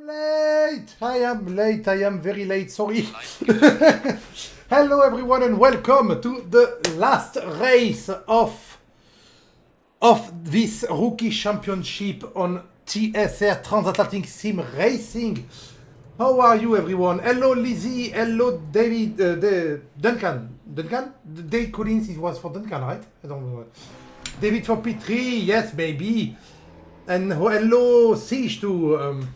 late. I am late. I am very late. Sorry. Hello, everyone, and welcome to the last race of this rookie championship on TSR Transatlantic Sim Racing. How are you, everyone? Hello, Lizzie. Hello, David. Duncan. Duncan? Dave Collins, it was for Duncan, right? I don't know. David for P3. Yes, baby. And hello, Siege too.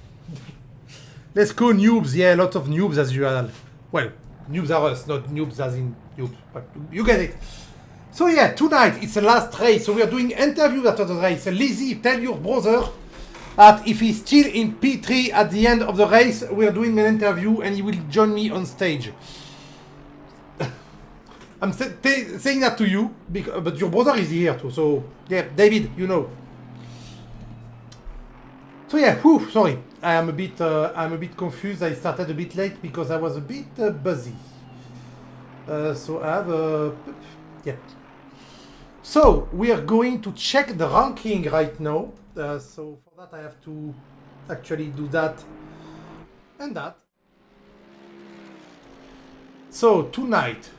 Let's go, noobs. Yeah, a lot of noobs as usual. Well, noobs are us, not noobs as in noobs. But you get it. So yeah, tonight it's the last race. So we are doing interviews after the race. Lizzie, tell your brother that if he's still in P3 at the end of the race, we are doing an interview and he will join me on stage. I'm saying that to you, because, but your brother is here too. So yeah, David, you know. So yeah, whew, sorry, I'm a bit confused. I started a bit late because I was a bit busy. So I have yeah. So we are going to check the ranking right now. So for that I have to actually do that and that. So tonight,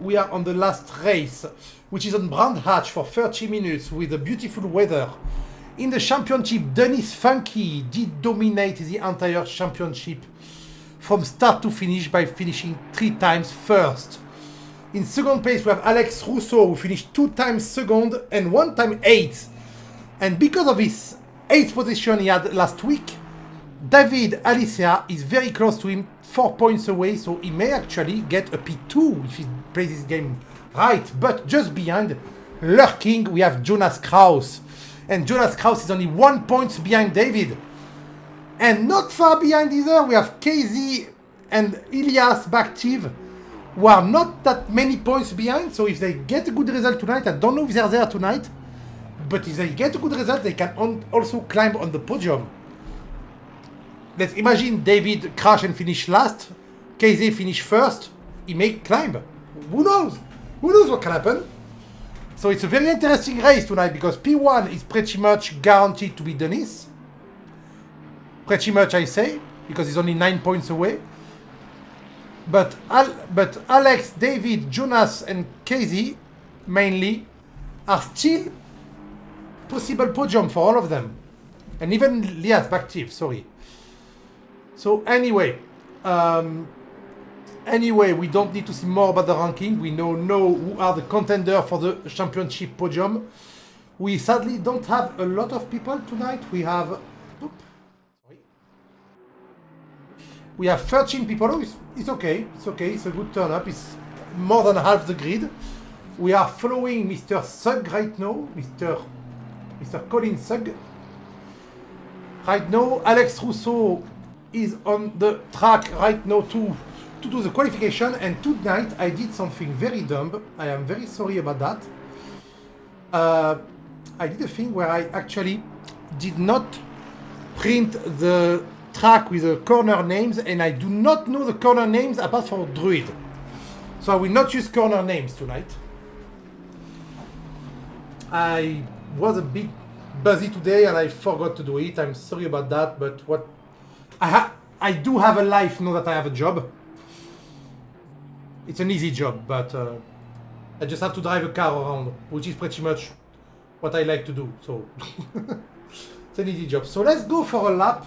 we are on the last race, which is on Brand Hatch for 30 minutes with the beautiful weather. In the championship, Dennis Funky did dominate the entire championship from start to finish by finishing 3 times first. In second place, we have Alex Rousseau, who finished 2 times second and 1 time 8th. And because of his 8th position he had last week, David Alicia is very close to him, 4 points away, so he may actually get a P2 if he plays this game right. But just behind, lurking, we have Jonas Kraus. And Jonas Kraus is only 1 point behind David. And not far behind either, we have KZ and Ilias Baktiv, who are not that many points behind. So if they get a good result tonight, I don't know if they're there tonight, but if they get a good result, they can also climb on the podium. Let's imagine David crash and finish last, KZ finish first, he may climb. Who knows? Who knows what can happen? So it's a very interesting race tonight because P1 is pretty much guaranteed to be Dennis. Pretty much, I say, because he's only 9 points away. But Alex, David, Jonas, and KZ, mainly, are still possible podium for all of them. And even Lias Baktiv, sorry. So anyway, we don't need to see more about the ranking. We know who are the contenders for the championship podium. We sadly don't have a lot of people tonight. We have, we have 13 people. Oh, it's okay. It's okay. It's a good turn up. It's more than half the grid. We are following Mr. Sugg right now. Mr. Colin Sugg. Right now, Alex Rousseau is on the track right now to do the qualification, and tonight I did something very dumb. I am very sorry about that. I did a thing where I actually did not print the track with the corner names, and I do not know the corner names apart from Druid. So I will not use corner names tonight. I was a bit busy today and I forgot to do it. I'm sorry about that, but what I do have a life now that I have a job. It's an easy job, but I just have to drive a car around, which is pretty much what I like to do. So it's an easy job. So let's go for a lap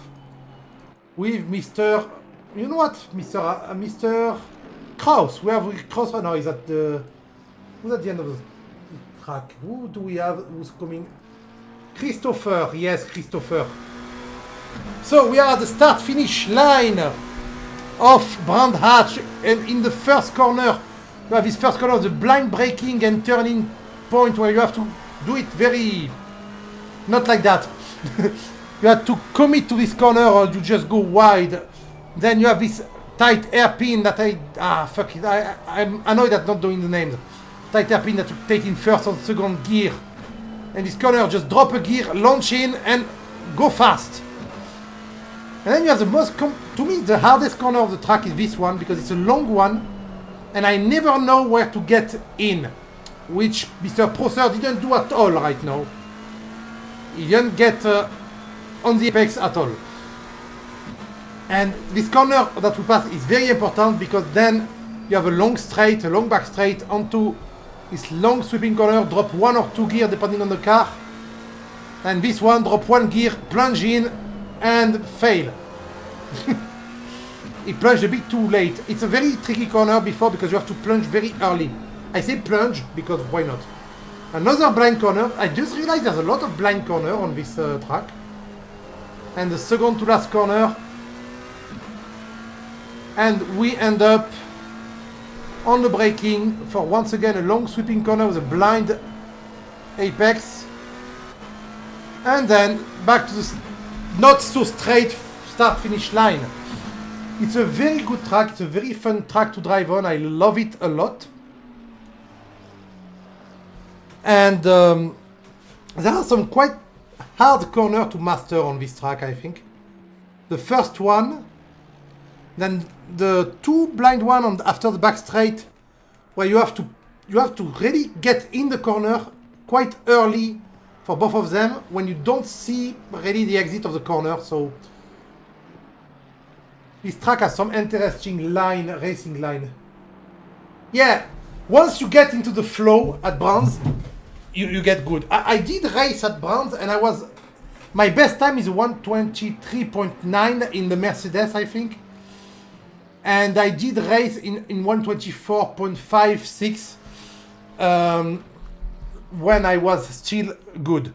with Mr. You know what, Mr. Kraus. We have Kraus right now. Is at the who's at the end of the track? Who do we have? Who's coming? Christopher. Yes, Christopher. So we are at the start-finish line of Brand Hatch, and in the first corner, you have this first corner, the blind braking and turning point where you have to do it very, not like that. You have to commit to this corner or you just go wide. Then you have this tight hairpin that fuck it, I'm annoyed at not doing the names. Tight hairpin that you take in first or second gear. And this corner, just drop a gear, launch in and go fast. And then you have the most, to me, the hardest corner of the track is this one because it's a long one and I never know where to get in, which Mr. Prosser didn't do at all right now. He didn't get on the apex at all. And this corner that we pass is very important because then you have a long straight, a long back straight onto this long sweeping corner, drop 1 or 2 gear depending on the car. And this one, drop 1 gear, plunge in and fail. He plunged a bit too late. It's a very tricky corner before because you have to plunge very early. I say plunge because why not? Another blind corner. I just realized there's a lot of blind corner on this track. And the second to last corner. And we end up on the braking for once again a long sweeping corner with a blind apex. And then back to the not so straight start-finish line. It's a very good track. It's a very fun track to drive on. I love it a lot. And there are some quite hard corners to master on this track, I think. The first one, then the 2 blind one on after the back straight, where you have to really get in the corner quite early for both of them when you don't see really the exit of the corner. So this track has some interesting racing line. Yeah, once you get into the flow at Brands, you get good. I did race at Brands and my best time is 123.9 in the Mercedes, I think. And I did race in 124.56 when I was still good.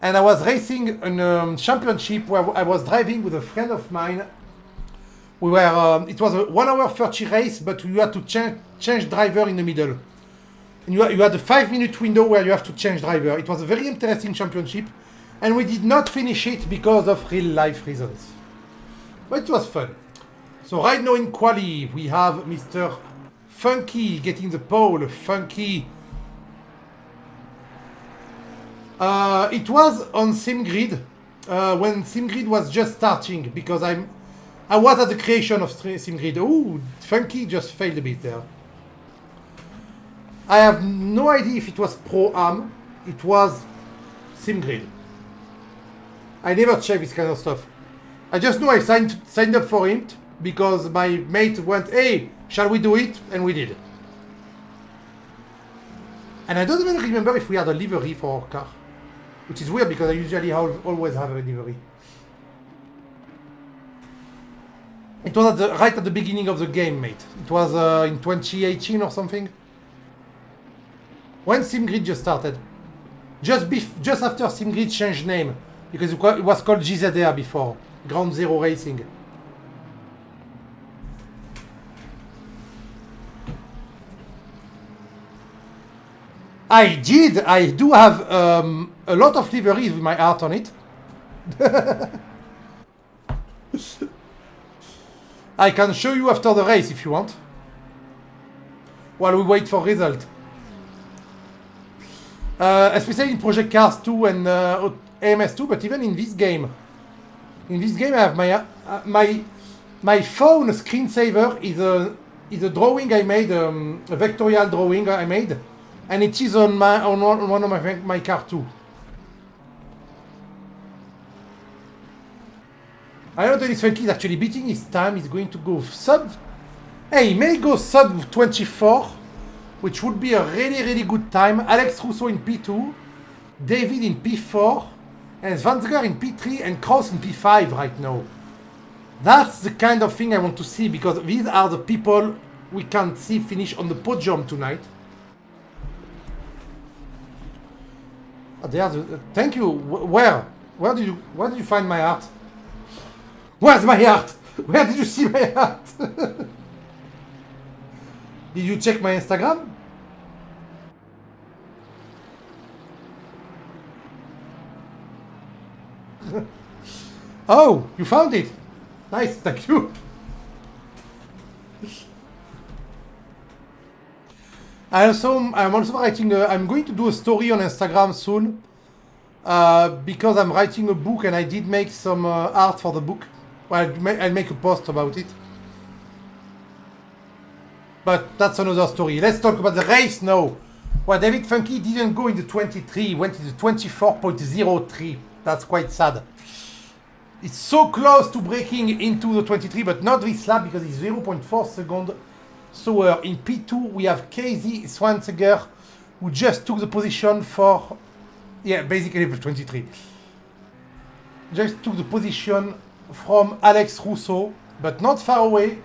And I was racing in a championship where I was driving with a friend of mine. We were, it was a 1 hour 30 race, but you had to change driver in the middle. And you had a 5-minute window where you have to change driver. It was a very interesting championship. And we did not finish it because of real life reasons. But it was fun. So right now in quali, we have Mr. Funky getting the pole. Funky. It was on SimGrid when SimGrid was just starting because I was at the creation of SimGrid. Ooh, Funky just failed a bit there. I have no idea if it was Pro-Am. It was SimGrid. I never check this kind of stuff. I just know I signed up for it because my mate went, hey, shall we do it? And we did. And I don't even remember if we had a livery for our car. Which is weird because I usually always have a livery. It was right at the beginning of the game, mate. It was in 2018 or something. When SimGrid just started. Just after SimGrid changed name. Because it was called GZR before. Ground Zero Racing. I do have a lot of liveries with my art on it. I can show you after the race if you want. While we wait for result. Especially in Project Cars 2 and AMS 2, but even in this game. In this game I have my phone screensaver is a drawing I made, a vectorial drawing I made. And it is on one of my car too. I know that this Funky is actually beating his time. He's going to go sub. Hey, he may go sub 24, which would be a really, really good time. Alex Rousseau in P2, David in P4, and Svansgaard in P3, and Kraus in P5 right now. That's the kind of thing I want to see because these are the people we can see finish on the podium tonight. Thank you. Where did you find my art? Where's my art? Where did you see my art? Did you check my Instagram? Oh, you found it. Nice, thank you. I'm also writing. I'm going to do a story on Instagram soon because I'm writing a book and I did make some art for the book. Well, I'll make a post about it. But that's another story. Let's talk about the race now. Well, David Funky didn't go in the 23, he went in the 24.03. That's quite sad. It's so close to breaking into the 23, but not this lap because it's 0.4 seconds slower. In P2, we have KZ Swanseger, who just took the position for, yeah, basically the 23. Just took the position from Alex Rousseau, but not far away.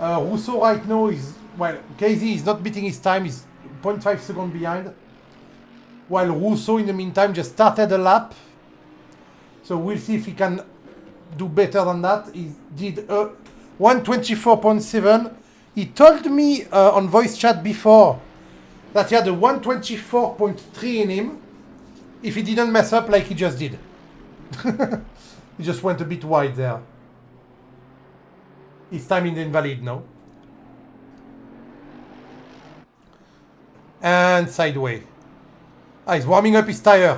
Rousseau right now is, well, KZ is not beating his time, he's 0.5 seconds behind. While Rousseau, in the meantime, just started a lap. So we'll see if he can do better than that. He did 124.7. He told me on voice chat before that he had a 124.3 in him if he didn't mess up like he just did. He just went a bit wide there. His time in the invalid now. And sideway. Ah, he's warming up his tire.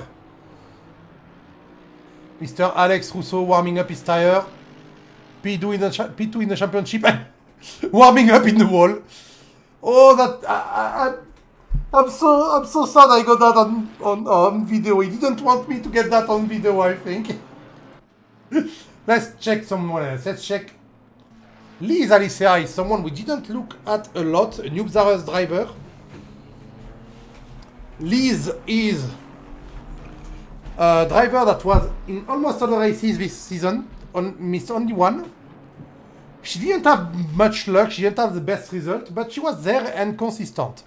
Mr. Alex Rousseau warming up his tire. P2 in the championship. Warming up in the wall. Oh, that... I'm so sad I got that on video. He didn't want me to get that on video, I think. Let's check someone else. Let's check. Liz Alicia is someone we didn't look at a lot. A Noobs R Us driver. Liz is a driver that was in almost all the races this season. Missed only one. She didn't have much luck. She didn't have the best result, but she was there and consistent.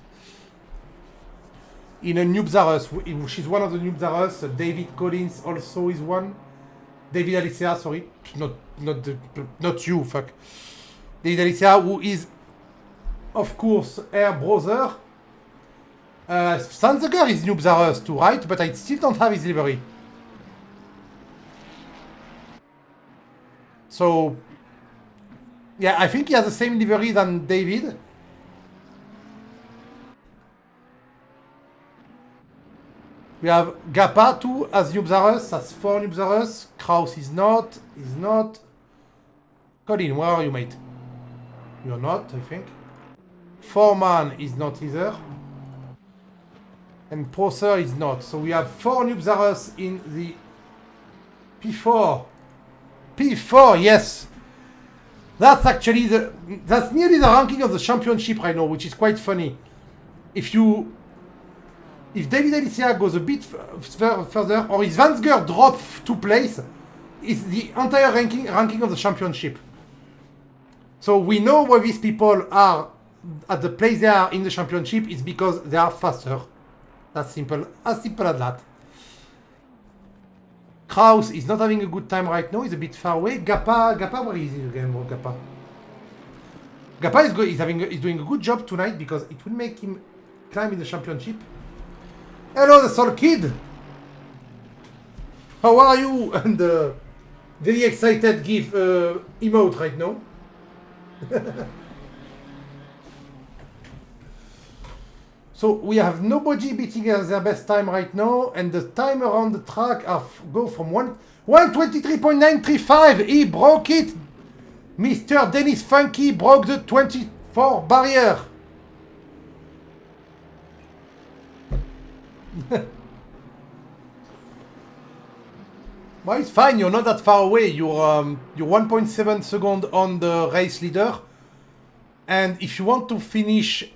In a Noobs R Us, she's one of the Noobs R Us. David Collins also is one. David Alicia, sorry, not you, fuck. David Alicia, who is, of course, her brother. Sanzager is Noobs R Us too, right? But I still don't have his livery. So, yeah, I think he has the same livery than David. We have Gappa too as Noobs R Us, that's 4 Noobs R Us. Kraus is not. Colin, where are you, mate? You're not, I think. Foreman is not either. And Prosser is not. So we have 4 Noobs R Us in the P4. P4, yes. That's actually that's nearly the ranking of the championship right now, which is quite funny. If David Alicia goes a bit further, or if Vansger drops 2 places, it's the entire ranking of the championship. So we know why these people are at the place they are in the championship is because they are faster. That's simple, as simple as that. Kraus is not having a good time right now, he's a bit far away. Gappa, where is he again? Gappa. Gappa is good, he's doing a good job tonight because it will make him climb in the championship. Hello, the Soul Kid! How are you? And very excited give emote right now. So we have nobody beating their best time right now, and the time around the track go from 123.935. He broke it. Mr. Dennis Funky broke the 24 barrier. Well, it's fine, you're not that far away. You're 1.7 seconds on the race leader. And if you want to finish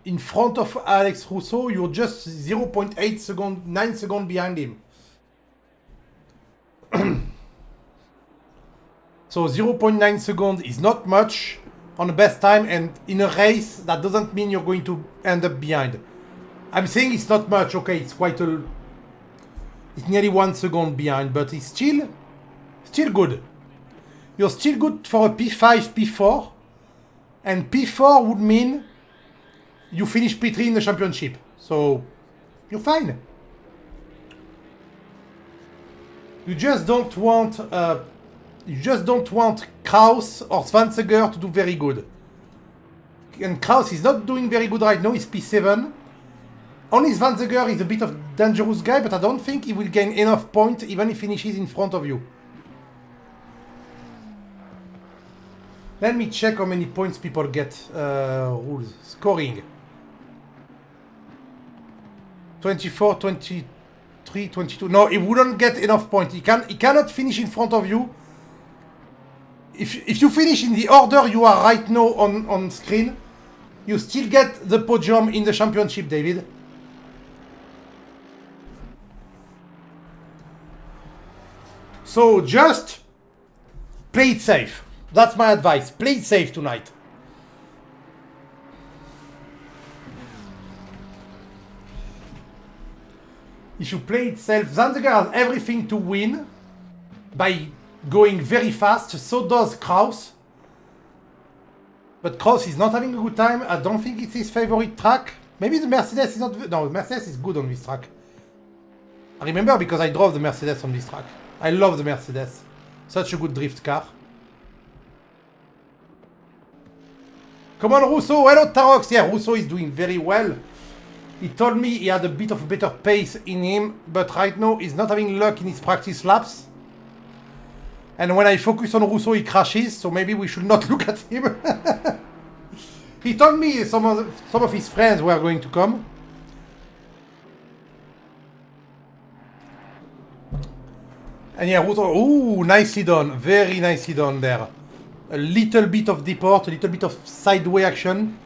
in front of Alex Rousseau, you're just 0.8 seconds, 9 seconds behind him. So 0.9 seconds is not much on the best time, and in a race, that doesn't mean you're going to end up behind. I'm saying it's not much, okay, it's quite a... It's nearly 1 second behind, but it's still good. You're still good for a P5, P4, and P4 would mean you finish P3 in the championship. So, you're fine. You just don't want Kraus or Svanseger to do very good. And Kraus is not doing very good right now, he's P7. Only Svanseger is a bit of a dangerous guy, but I don't think he will gain enough points even if he finishes in front of you. Let me check how many points people get. Rules. Scoring. 24, 23, 22. No, he wouldn't get enough points. He cannot finish in front of you. If you finish in the order you are right now on screen, you still get the podium in the championship, David. So just play it safe. That's my advice. Play it safe tonight. If you play it safe, Zanziger has everything to win by going very fast. So does Kraus. But Kraus is not having a good time. I don't think it's his favorite track. Maybe the Mercedes is not... No, the Mercedes is good on this track. I remember because I drove the Mercedes on this track. I love the Mercedes. Such a good drift car. Come on, Russo. Hello, Tarox. Yeah, Russo is doing very well. He told me he had a bit of a better pace in him, but right now he's not having luck in his practice laps. And when I focus on Russo, he crashes, so maybe we should not look at him. He told me some of his friends were going to come. And yeah, Russo, ooh, nicely done. Very nicely done there. A little bit of deport, a little bit of sideway action.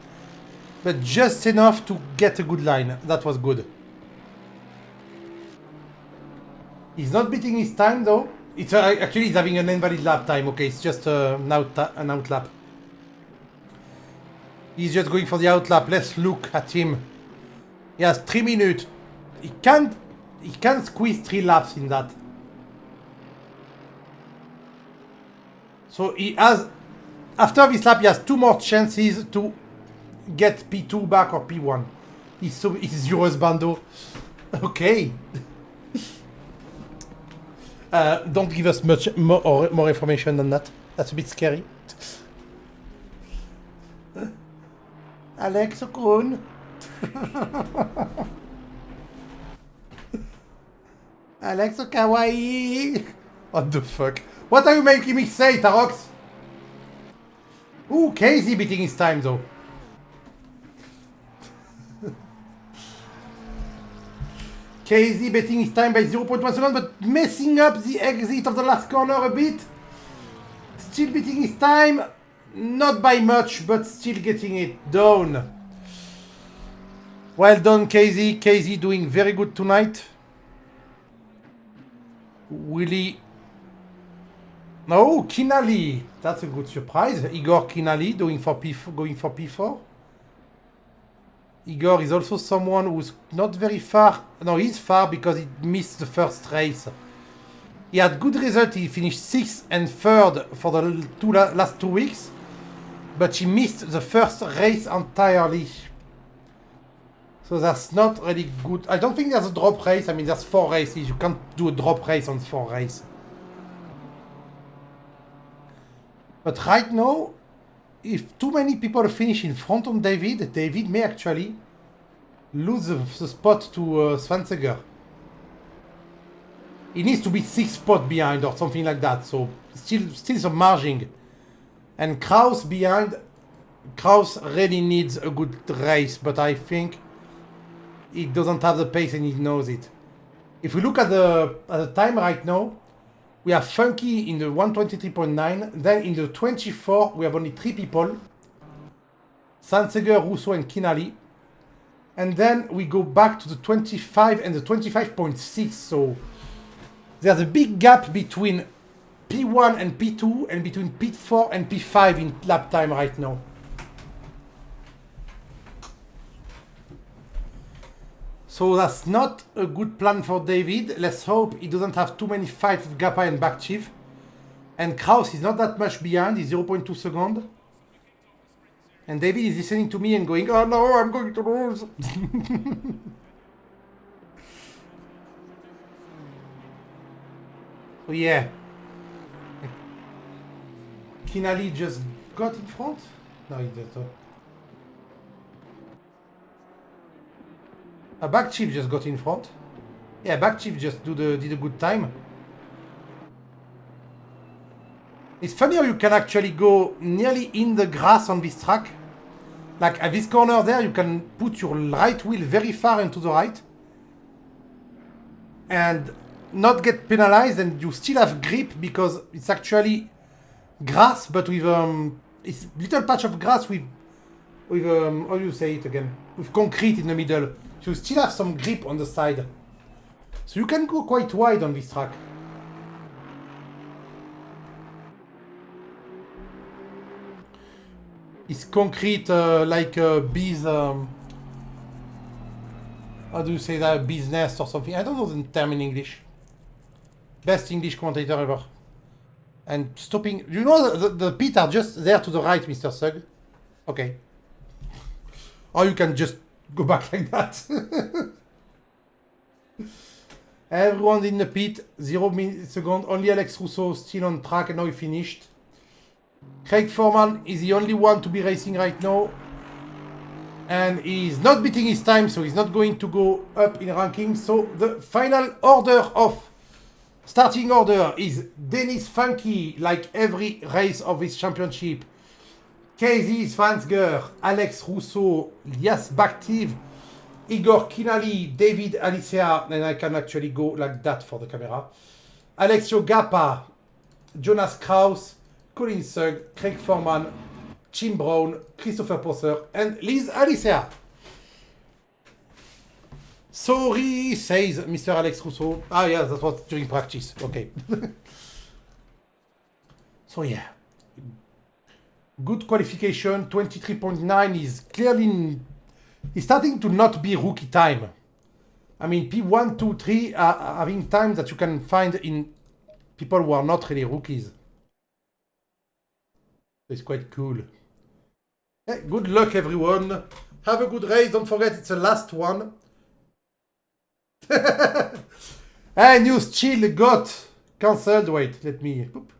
But just enough to get a good line. That was good. He's not beating his time though. It's actually he's having an invalid lap time. Okay, it's just an out lap. He's just going for the out lap. Let's look at him. He has 3 minutes. He can't squeeze 3 laps in that. So he has, after this lap, he has 2 more chances to get P2 back or P1. He's Zero's Bando. Okay. Don't give us much more information than that. That's a bit scary. Alex Ocon. Alex Kawaii. What the fuck? What are you making me say, Tarox? Ooh, Casey beating his time though. KZ betting his time by 0.1 seconds, but messing up the exit of the last corner a bit. Still beating his time, not by much, but still getting it down. Well done, KZ. KZ doing very good tonight. Willie. No, Kinali. That's a good surprise. Igor Kinali going for P4. Igor is also someone who's not very far. No, he's far because he missed the first race. He had good result. He finished 6th and 3rd for the last 2 weeks. But he missed the first race entirely. So that's not really good. I don't think there's a drop race. I mean, there's 4 races. You can't do a drop race on 4 races. But right now, if too many people finish in front of David, David may actually lose the spot to Svanseger. He needs to be 6 spots behind or something like that, so still some margin. And Kraus behind, Kraus really needs a good race, but I think he doesn't have the pace and he knows it. If we look at the time right now, we have Funky in the 123.9. Then in the 24, we have only 3 people. Sanseger, Russo, and Kinali. And then we go back to the 25 and the 25.6. So there's a big gap between P1 and P2 and between P4 and P5 in lap time right now. So that's not a good plan for David. Let's hope he doesn't have too many fights with Gappa and back chief. And Kraus is not that much behind, he's 0.2 seconds. And David is listening to me and going, oh no, I'm going to lose. So yeah. Kinali just got in front? No, he didn't. A back chief just got in front. Yeah, back chief just did a good time. It's funny how you can actually go nearly in the grass on this track. Like at this corner there, you can put your right wheel very far into the right. and not get penalized, and you still have grip because it's actually grass, but with it's little patch of grass with how do you say it again? With concrete in the middle. So you still have some grip on the side. So you can go quite wide on this track. It's concrete like bees. How do you say that? Bees nest or something? I don't know the term in English. Best English commentator ever. And stopping. You know the pit are just there to the right, Mr. Sugg. Okay. Or you can just go back like that. Everyone in the pit. 0 seconds. Only Alex Rousseau still on track, and now he finished. Craig Foreman is the only one to be racing right now. And he's not beating his time, so he's not going to go up in ranking. So the final order of starting order is Dennis Funky, like every race of this championship. Casey Svansger, Alex Rousseau, Lias Baktiv, Igor Kinali, David Alicea, and I can actually go like that for the camera. Alexio Gappa, Jonas Kraus, Colin Sugg, Craig Foreman, Jim Brown, Christopher Prosser, and Liz Alicea. Sorry, says Mr. Alex Rousseau. Ah, yeah, that was during practice. Okay. So, yeah. Good qualification. 23.9 is clearly... It's starting to not be rookie time. I mean, P1, 2, 3 are having time that you can find in people who are not really rookies. It's quite cool. Hey, good luck, everyone. Have a good race. Don't forget, it's the last one. Hey, news chill got cancelled. Wait, let me... Oop.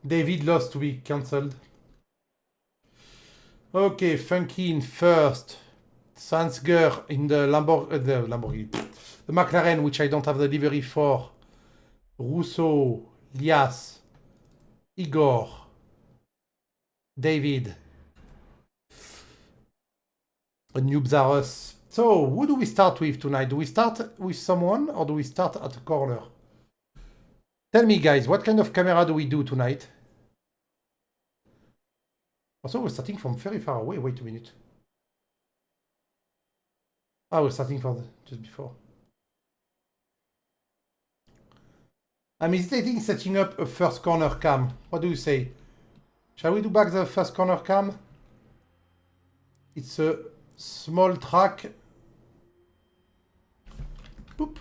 David lost to be cancelled. Okay, Funky in first. Sansger in the Lamborghini. The McLaren, which I don't have the livery for. Rousseau, Lias, Igor, David, Noobs are us. So, who do we start with tonight? Do we start with someone or do we start at a corner? Tell me, guys, what kind of camera do we do tonight? Also, we're starting from very far away. Wait a minute. Ah, we're starting from just before. I'm hesitating setting up a first corner cam. What do you say? Shall we do back the first corner cam? It's a small track. Boop.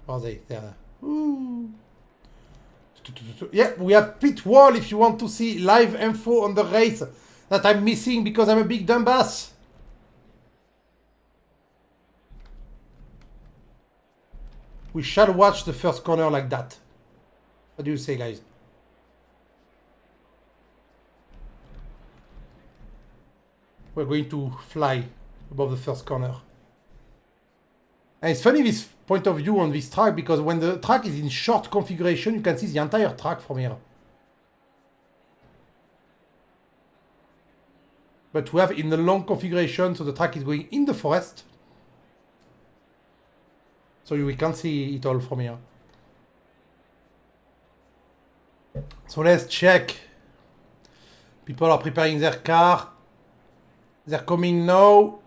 Are they there? Ooh. Yeah, we have pit wall if you want to see live info on the race that I'm missing because I'm a big dumbass. We shall watch the first corner like that. What do you say, guys? We're going to fly above the first corner. And it's funny this point of view on this track because when the track is in short configuration, you can see the entire track from here. But we have in the long configuration, so the track is going in the forest. So we can't see it all from here. So let's check. People are preparing their car. They're coming now.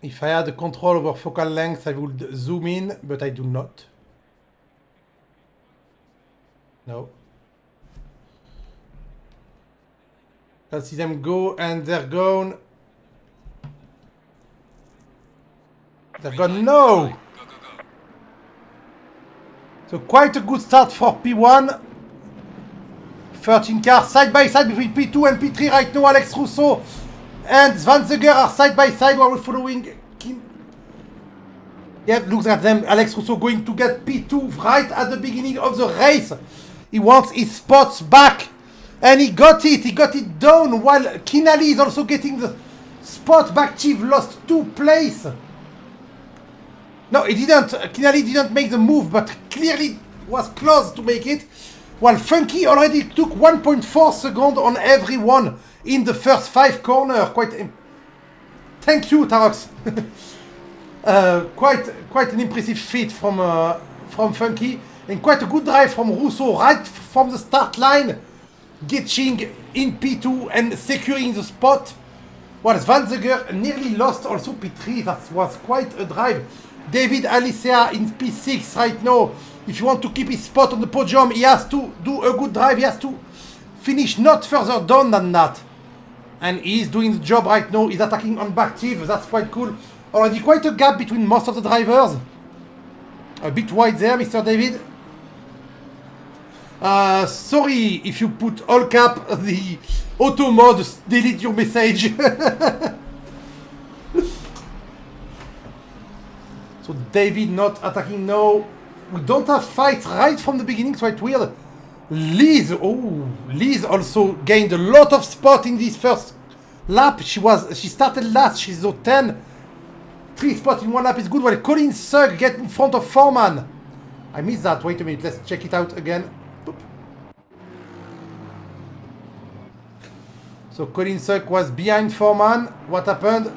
If I had control over focal length, I would zoom in, but I do not. No. Can see them go, and they're gone. They're gone. No! So quite a good start for P1. 13 cars side by side between P2 and P3 right now. Alex Rousseau and Svansger are side by side while we're following. Yeah, look at them. Alex Rousseau going to get P2 right at the beginning of the race. He wants his spots back. And he got it. He got it down while Kinali is also getting the spot back. Chief lost 2 places. No, he didn't. Kinali didn't make the move, but clearly was close to make it. While Funky already took 1.4 seconds on everyone in the first 5 corners. Thank you, Tarox. Quite an impressive feat from Funky, and quite a good drive from Russo right from the start line, getting in P2 and securing the spot. While Zwanziger nearly lost also P3. That was quite a drive. David Alicea in P6 right now. If you want to keep his spot on the podium, he has to do a good drive. He has to finish not further down than that. And he's doing the job right now. He's attacking on back tip. That's quite cool. Already quite a gap between most of the drivers. A bit wide there, Mr. David. Sorry if you put all cap the auto mode, delete your message. So David not attacking now. We don't have fights right from the beginning, it's quite weird. Liz also gained a lot of spot in this first lap. She started last, she's so 10. 3 spots in 1 lap is good. While Colin Sugg get in front of Foreman. I missed that, wait a minute, let's check it out again. Boop. So Colin Sugg was behind Foreman. What happened?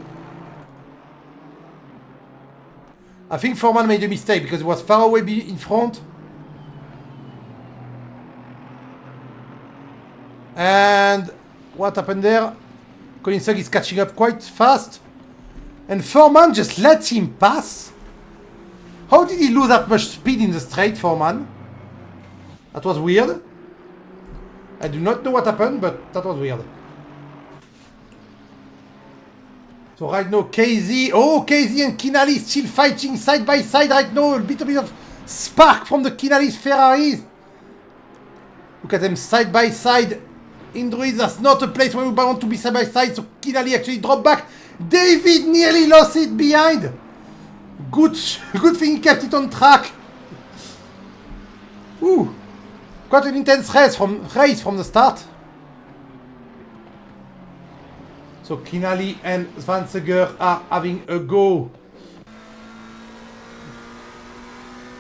I think Foreman made a mistake because he was far away in front. And what happened there? Colin Sugg is catching up quite fast. And Foreman just let him pass. How did he lose that much speed in the straight, Foreman? That was weird. I do not know what happened, but that was weird. So right now, KZ and Kinali still fighting side by side right now. A bit of spark from the Kinali's Ferraris. Look at them side by side. In Druids, that's not a place where we want to be side by side. So Kinali actually dropped back. David nearly lost it behind. Good thing he kept it on track. Ooh, quite an intense race from the start. So Kinali and Zwanziger are having a go.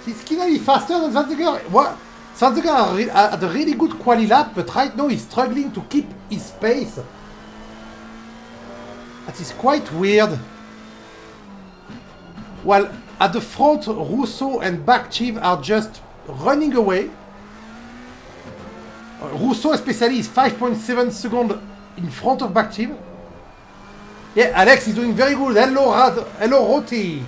Is Kinali faster than Zwanziger? What? Zwanziger had a really good quali lap, but right now he's struggling to keep his pace. That is quite weird. While at the front, Russo and Bakchiv are just running away. Russo especially is 5.7 seconds in front of Bakchiv. Yeah, Alex is doing very good. Hello Roti.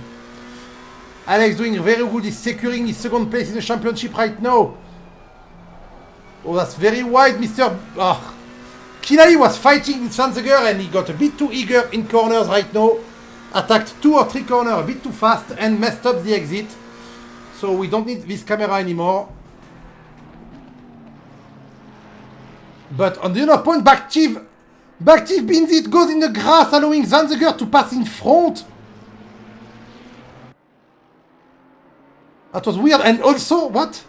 Alex doing very good. He's securing his 2nd place in the championship right now. Oh, that's very wide, Mr. Oh. Kinali was fighting Zwanziger and he got a bit too eager in corners right now. Attacked 2 or 3 corners a bit too fast and messed up the exit. So we don't need this camera anymore. But on the other point, Bakchiv beans it, goes in the grass, allowing Zwanziger to pass in front. That was weird. And also, what?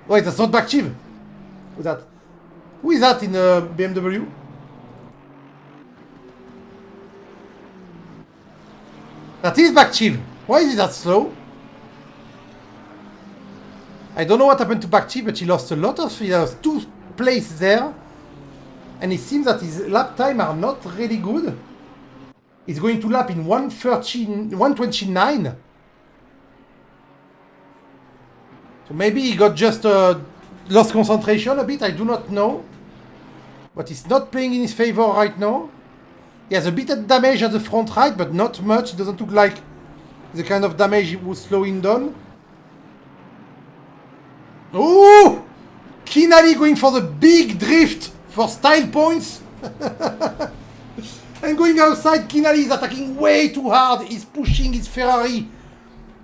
Wait, that's not Bakchiv. Who's that? Who is that in BMW? That is Bakchiv. Why is he that slow? I don't know what happened to Bakchiv, but he lost a lot of... He lost 2 places there. And it seems that his lap time are not really good. He's going to lap in 1:29. So maybe he got just lost concentration a bit, I do not know. But it's not playing in his favor right now. He has a bit of damage at the front right, but not much. It doesn't look like the kind of damage he was slowing down. Oh! Kinali going for the big drift for style points. And going outside, Kinali is attacking way too hard. He's pushing his Ferrari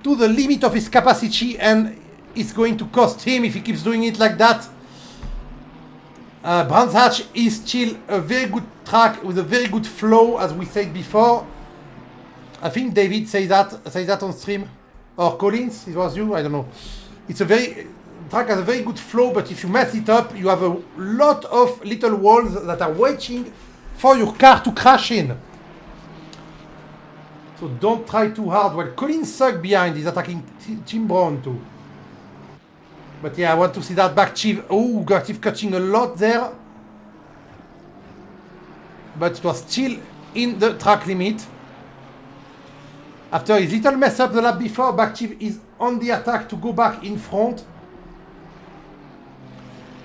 to the limit of his capacity and it's going to cost him if he keeps doing it like that. Brands Hatch is still a very good track with a very good flow, as we said before. I think David say that on stream. Or Collins, it was you, I don't know. It's a very... track has a very good flow, but if you mess it up, you have a lot of little walls that are waiting for your car to crash in. So don't try too hard. Well, Colin Sugg behind is attacking Tim Brown too. But yeah, I want to see that back chief. Oh, Gartif cutting a lot there. But it was still in the track limit. After his little mess up the lap before, back chief is on the attack to go back in front.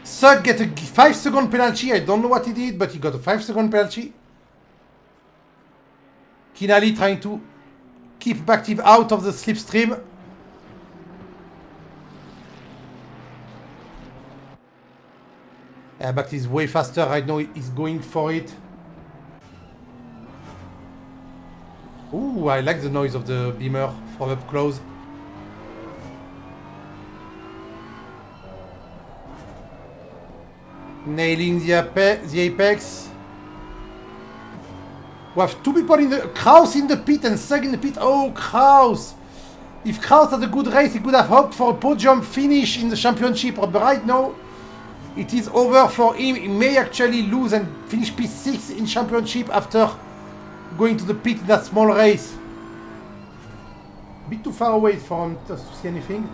Sug get a 5-second penalty. I don't know what he did, but he got a 5-second penalty. Kinali trying to keep Bactive out of the slipstream. Bactive is way faster right now. He's going for it. Ooh, I like the noise of the beamer from up close. Nailing the apex. We have two people in the... Kraus in the pit and Sug in the pit. Oh, Kraus! If Kraus had a good race, he could have hoped for a podium finish in the championship. But right now, it is over for him. He may actually lose and finish P6 in championship after going to the pit in that small race. A bit too far away for him to see anything.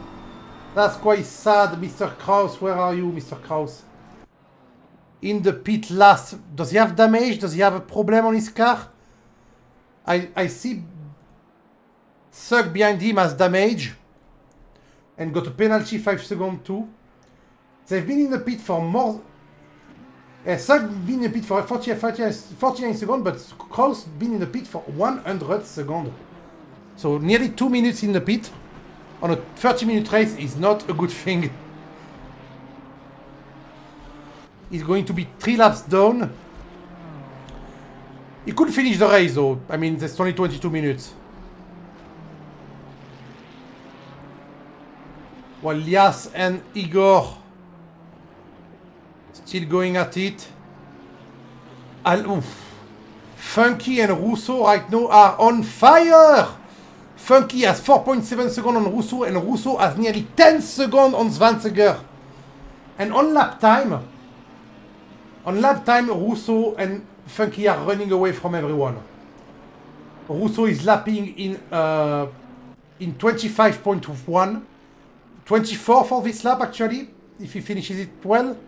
That's quite sad, Mr. Kraus. Where are you, Mr. Kraus? In the pit last. Does he have damage? Does he have a problem on his car? I see Sug behind him has damage and got a penalty 5 seconds too. They've been in the pit for more. Sug been in the pit for 49 seconds, but Kraus been in the pit for 100 seconds. So nearly 2 minutes in the pit on a 30-minute race is not a good thing. He's going to be 3 laps down. He could finish the race though. I mean, there's only 22 minutes. While Lias and Igor still going at it. Funky and Russo right now are on fire! Funky has 4.7 seconds on Russo and Russo has nearly 10 seconds on Zwanziger. And on lap time, Russo and Funky are running away from everyone. Russo is lapping in 25.1. 24 for this lap actually, if he finishes it well.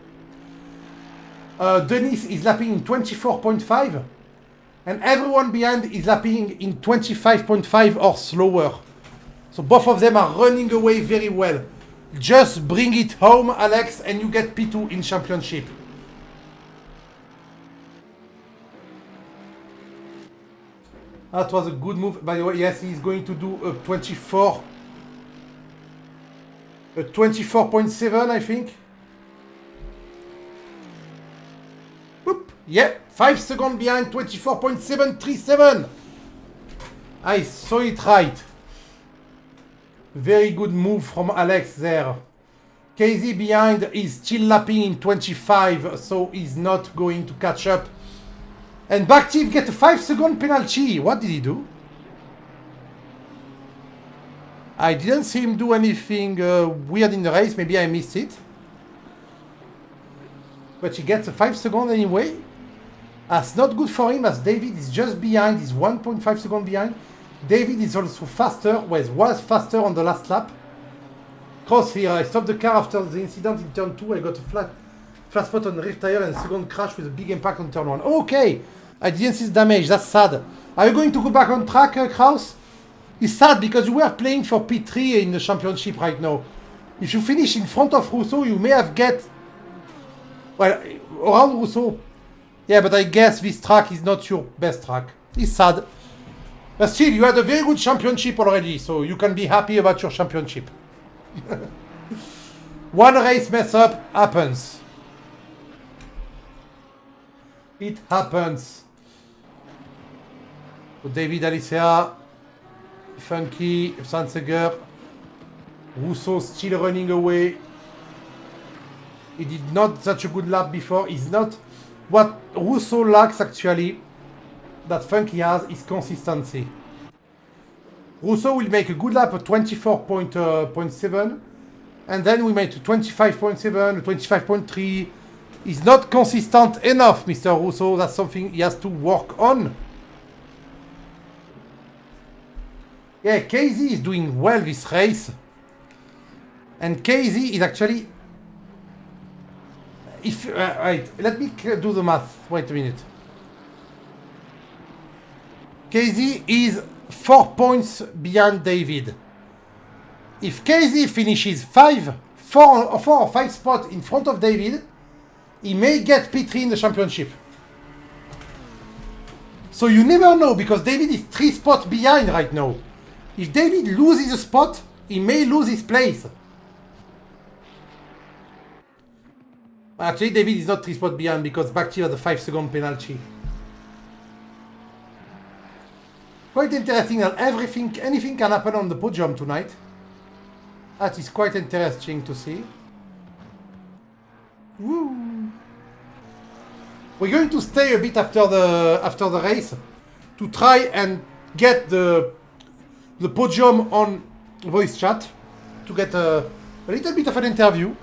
Denis is lapping in 24.5. And everyone behind is lapping in 25.5 or slower. So both of them are running away very well. Just bring it home, Alex, and you get P2 in championship. That was a good move. By the way, yes, he's going to do a 24.7, I think. Whoop. Yeah, 5 seconds behind, 24.737. I saw it right. Very good move from Alex there. KZ behind is still lapping in 25, so he's not going to catch up. And Bactive get a 5-second penalty. What did he do? I didn't see him do anything weird in the race. Maybe I missed it. But he gets a 5 seconds anyway. That's not good for him as David is just behind. He's 1.5 seconds behind. David is also faster. Well, was faster on the last lap. Cross here. I stopped the car after the incident in turn 2. I got a flat spot on the rear tire and a second crash with a big impact on turn 1. Okay. I didn't see the damage. That's sad. Are you going to go back on track, Kraus? It's sad because you were playing for P3 in the championship right now. If you finish in front of Russo, you may have get... Well, around Russo. Yeah, but I guess this track is not your best track. It's sad. But still, you had a very good championship already, so you can be happy about your championship. One race mess up happens. It happens. So David Alicia, Funky, Zwanziger, Russo still running away. He did not such a good lap before. He's not... What Russo lacks actually, that Funky has, is consistency. Russo will make a good lap at 24.7 and then we made to 25.7, 25.3. He's not consistent enough, Mr. Russo. That's something he has to work on. Yeah, KZ is doing well this race. And KZ is actually... If wait, let me do the math. Wait a minute. KZ is 4 points behind David. If KZ finishes 4 or 5 spots in front of David, he may get P3 in the championship. So you never know, because David is 3 spots behind right now. If David loses a spot, he may lose his place. Actually, David is not 3 spots behind because Bakhti has a 5-second penalty. Quite interesting that anything can happen on the podium tonight. That is quite interesting to see. Woo. We're going to stay a bit after the race to try and get the podium on voice chat to get a little bit of an interview.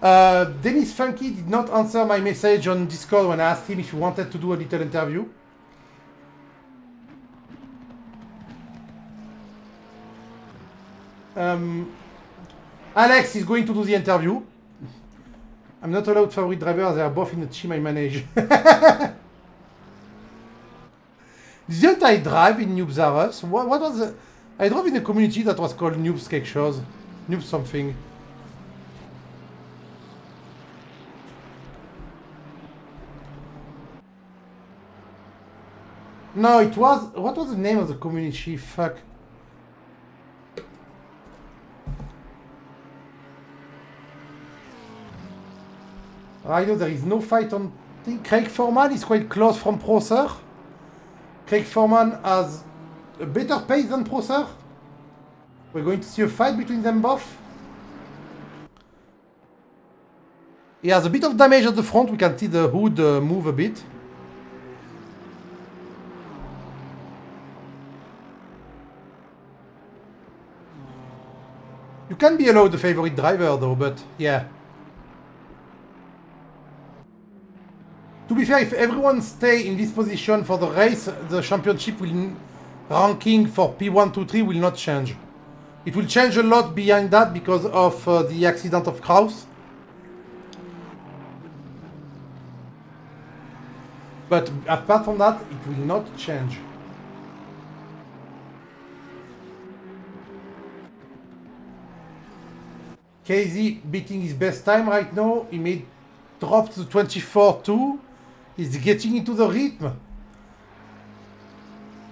Dennis Funky did not answer my message on Discord when I asked him if he wanted to do a little interview. Alex is going to do the interview. I'm not allowed favorite drivers, they are both in the team I manage. Didn't I drive in Noobs R Us? What was the... I drove in a community that was called Noobs Cake Shows. Noobs something. No, it was... What was the name of the community? Fuck. I know there is no fight on... I think Craig Foreman is quite close from Procer. Craig Foreman has a better pace than Procer. We're going to see a fight between them both. He has a bit of damage at the front. We can see the hood move a bit. You can be allowed the favorite driver though, but yeah. To be fair, if everyone stay in this position for the race, the championship ranking for P1, 2, 3 will not change. It will change a lot behind that because of the accident of Kraus. But apart from that, it will not change. KZ beating his best time right now. He may drop to 24.2. He's getting into the rhythm.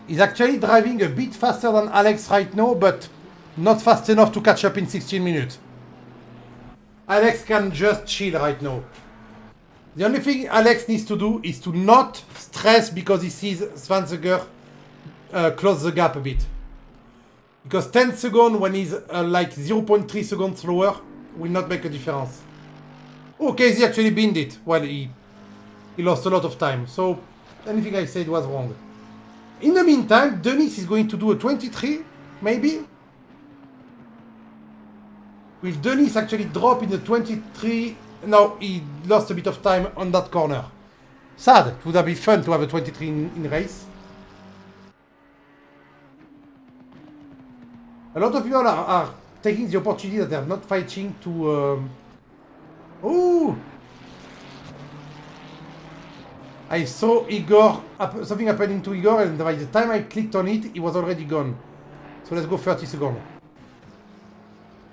He's actually driving a bit faster than Alex right now, but not fast enough to catch up in 16 minutes. Alex can just chill right now. The only thing Alex needs to do is to not stress because he sees Svanzeger close the gap a bit. Because 10 seconds when he's like 0.3 seconds slower will not make a difference. Okay, he actually binned it. Well, he lost a lot of time. So anything I said was wrong. In the meantime, Denis is going to do a 23, maybe? Will Denis actually drop in the 23? No, he lost a bit of time on that corner. Sad. It would have been fun to have a 23 in race. A lot of people are taking the opportunity that they're not fighting to... Ooh! I saw Igor, something happening to Igor, and by the time I clicked on it, he was already gone. So let's go 30 seconds.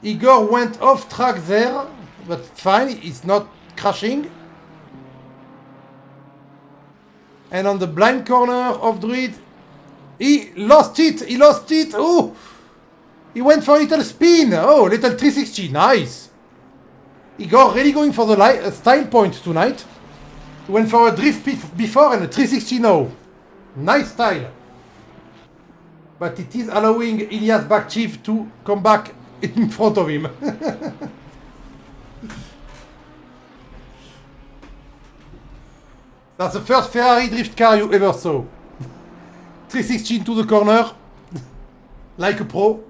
Igor went off track there, but fine, it's not crashing. And on the blind corner of Druid, he lost it, oh! He went for a little spin, oh, little 360, nice! Igor really going for the style point tonight. He went for a drift before and a 360 now. Nice style. But it is allowing Ilias Bakhti to come back in front of him. That's the first Ferrari drift car you ever saw. 360 into the corner. Like a pro.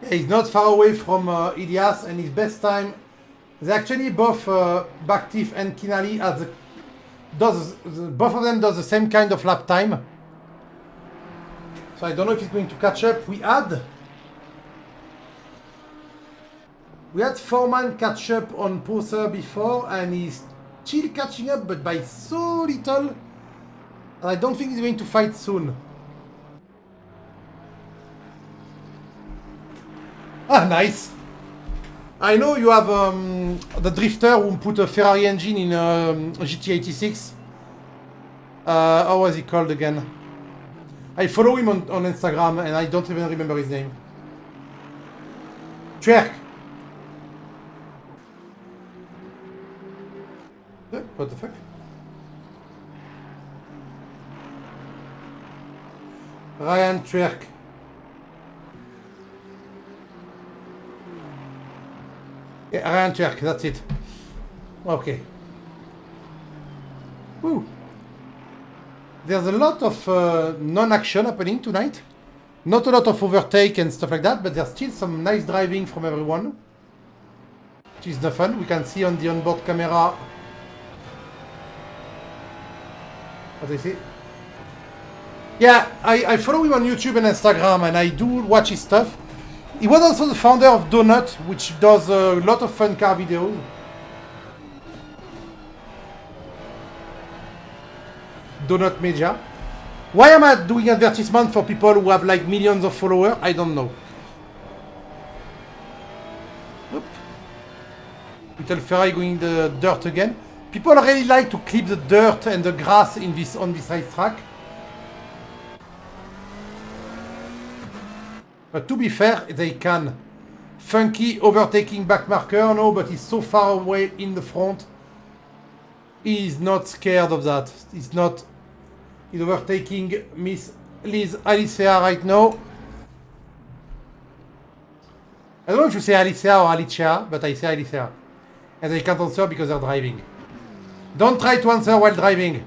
He's not far away from Ilias, and his best time. They actually both Bakhti and Kinali both of them does the same kind of lap time. So I don't know if it's going to catch up. We had 4-man catch up on Poser before, and he's still catching up, but by so little. And I don't think he's going to fight soon. Ah, nice. I know you have the drifter who put a Ferrari engine in GT86. How was he called again? I follow him on Instagram and I don't even remember his name. Twerk. What the fuck? Ryan Twerk. Yeah, Ryan Twerk, that's it. Okay. Woo. There's a lot of non-action happening tonight. Not a lot of overtake and stuff like that, but there's still some nice driving from everyone. Which is no fun. We can see on the onboard camera. What do you see? Yeah, I follow him on YouTube and Instagram, and I do watch his stuff. He was also the founder of Donut, which does a lot of fun car videos. Donut Media. Why am I doing advertisement for people who have like millions of followers? I don't know. Oop. Little Ferrari going the dirt again. People really like to clip the dirt and the grass in this on this racetrack. But to be fair, they can. Funky overtaking back marker, no, but he's so far away in the front. He's not scared of that. He's not. He's overtaking Miss Liz Alicia right now. I don't know if you say Alicia or Alicia, but I say Alicia. And they can't answer because they're driving. Don't try to answer while driving.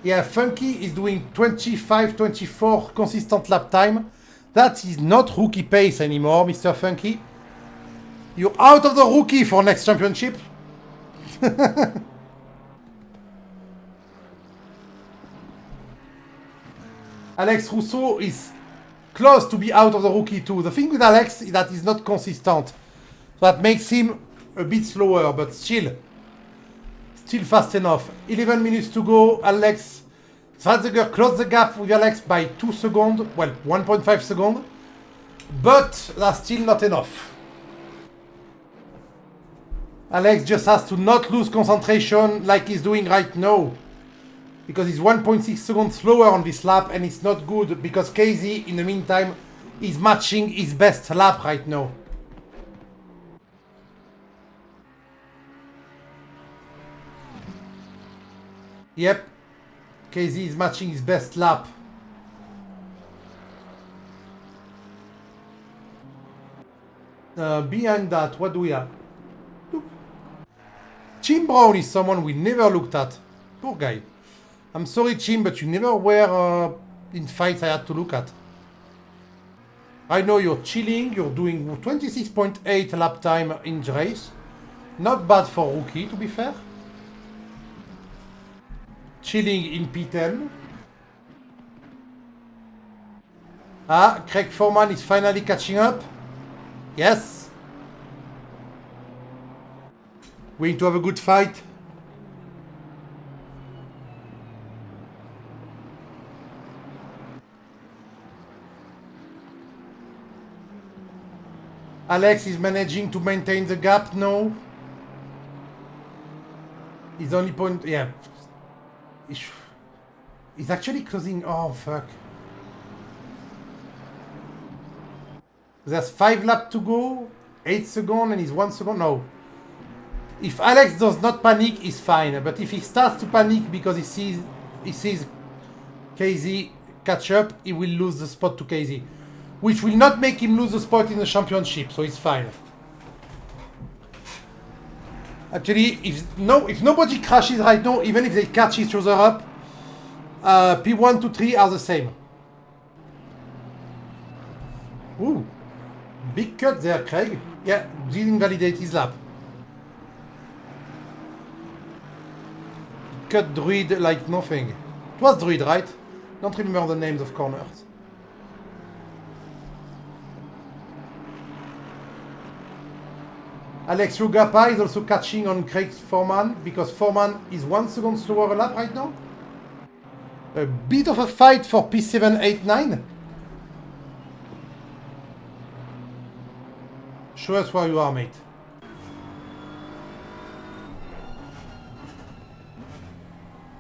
Yeah, Funky is doing 25-24 consistent lap time. That is not rookie pace anymore, Mr. Funky. You're out of the rookie for next championship. Alex Rousseau is close to be out of the rookie too. The thing with Alex is that he's not consistent. So that makes him a bit slower, but still fast enough. 11 minutes to go. Alex Schwarzenegger closed the gap with Alex by 2 seconds. Well, 1.5 seconds. But that's still not enough. Alex just has to not lose concentration like he's doing right now. Because he's 1.6 seconds slower on this lap, and it's not good because KZ, in the meantime, is matching his best lap right now. Yep, KZ is matching his best lap. Behind that, what do we have? Jim Brown is someone we never looked at. Poor guy. I'm sorry, Jim, but you never were in fights I had to look at. I know you're chilling. You're doing 26.8 lap time in race. Not bad for rookie, to be fair. Chilling in P10. Ah, Craig Foreman is finally catching up. Yes. Going to have a good fight. Alex is managing to maintain the gap now. He's only point. Yeah. He's actually closing. Oh, fuck. There's 5 laps to go. 8 seconds and he's 1 second. No. If Alex does not panic, he's fine. But if he starts to panic because he sees KZ catch up, he will lose the spot to KZ. Which will not make him lose the spot in the championship, so it's fine. Actually, if nobody crashes right now, even if they catch each other up, P1 to 3 are the same. Ooh. Big cut there, Craig. Yeah, didn't validate his lap. Cut Druid like nothing. It was Druid, right? Don't remember the names of corners. Alex Rugapa is also catching on Craig Foreman because Foreman is 1 second slower a lap right now. A bit of a fight for P7, 8, 9. Show us where you are, mate.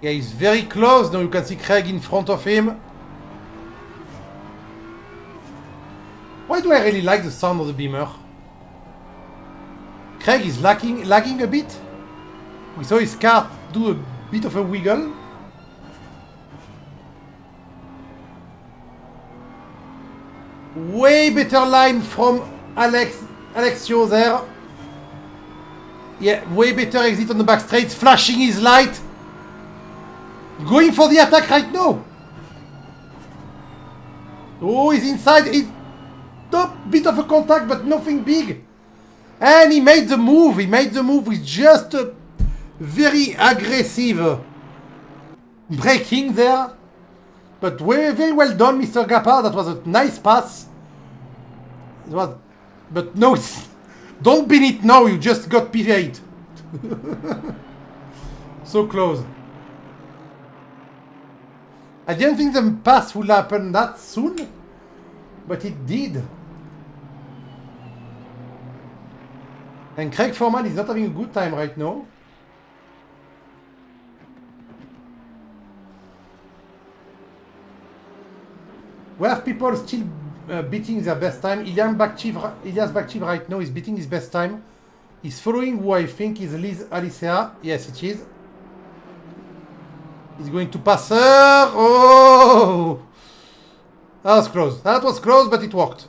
Yeah, he's very close. Now you can see Craig in front of him. Why do I really like the sound of the Beamer? Craig is lagging a bit. We saw his car do a bit of a wiggle. Way better line from Alexio there. Yeah, way better exit on the back straight, flashing his light. Going for the attack right now. Oh, he's inside. It's a bit of a contact, but nothing big. And he made the move. He made the move with just a very aggressive braking there. But very well done, Mr. Gappa. That was a nice pass. It was, but no, don't bin it now. You just got P8. So close. I didn't think the pass would happen that soon, but it did. And Craig Foreman is not having a good time right now. We have people still beating their best time. Ilias Bakchiv right now is beating his best time. He's following who I think is Liz Alicea. Yes, it is. He's going to pass her. Oh! That was close. That was close, but it worked.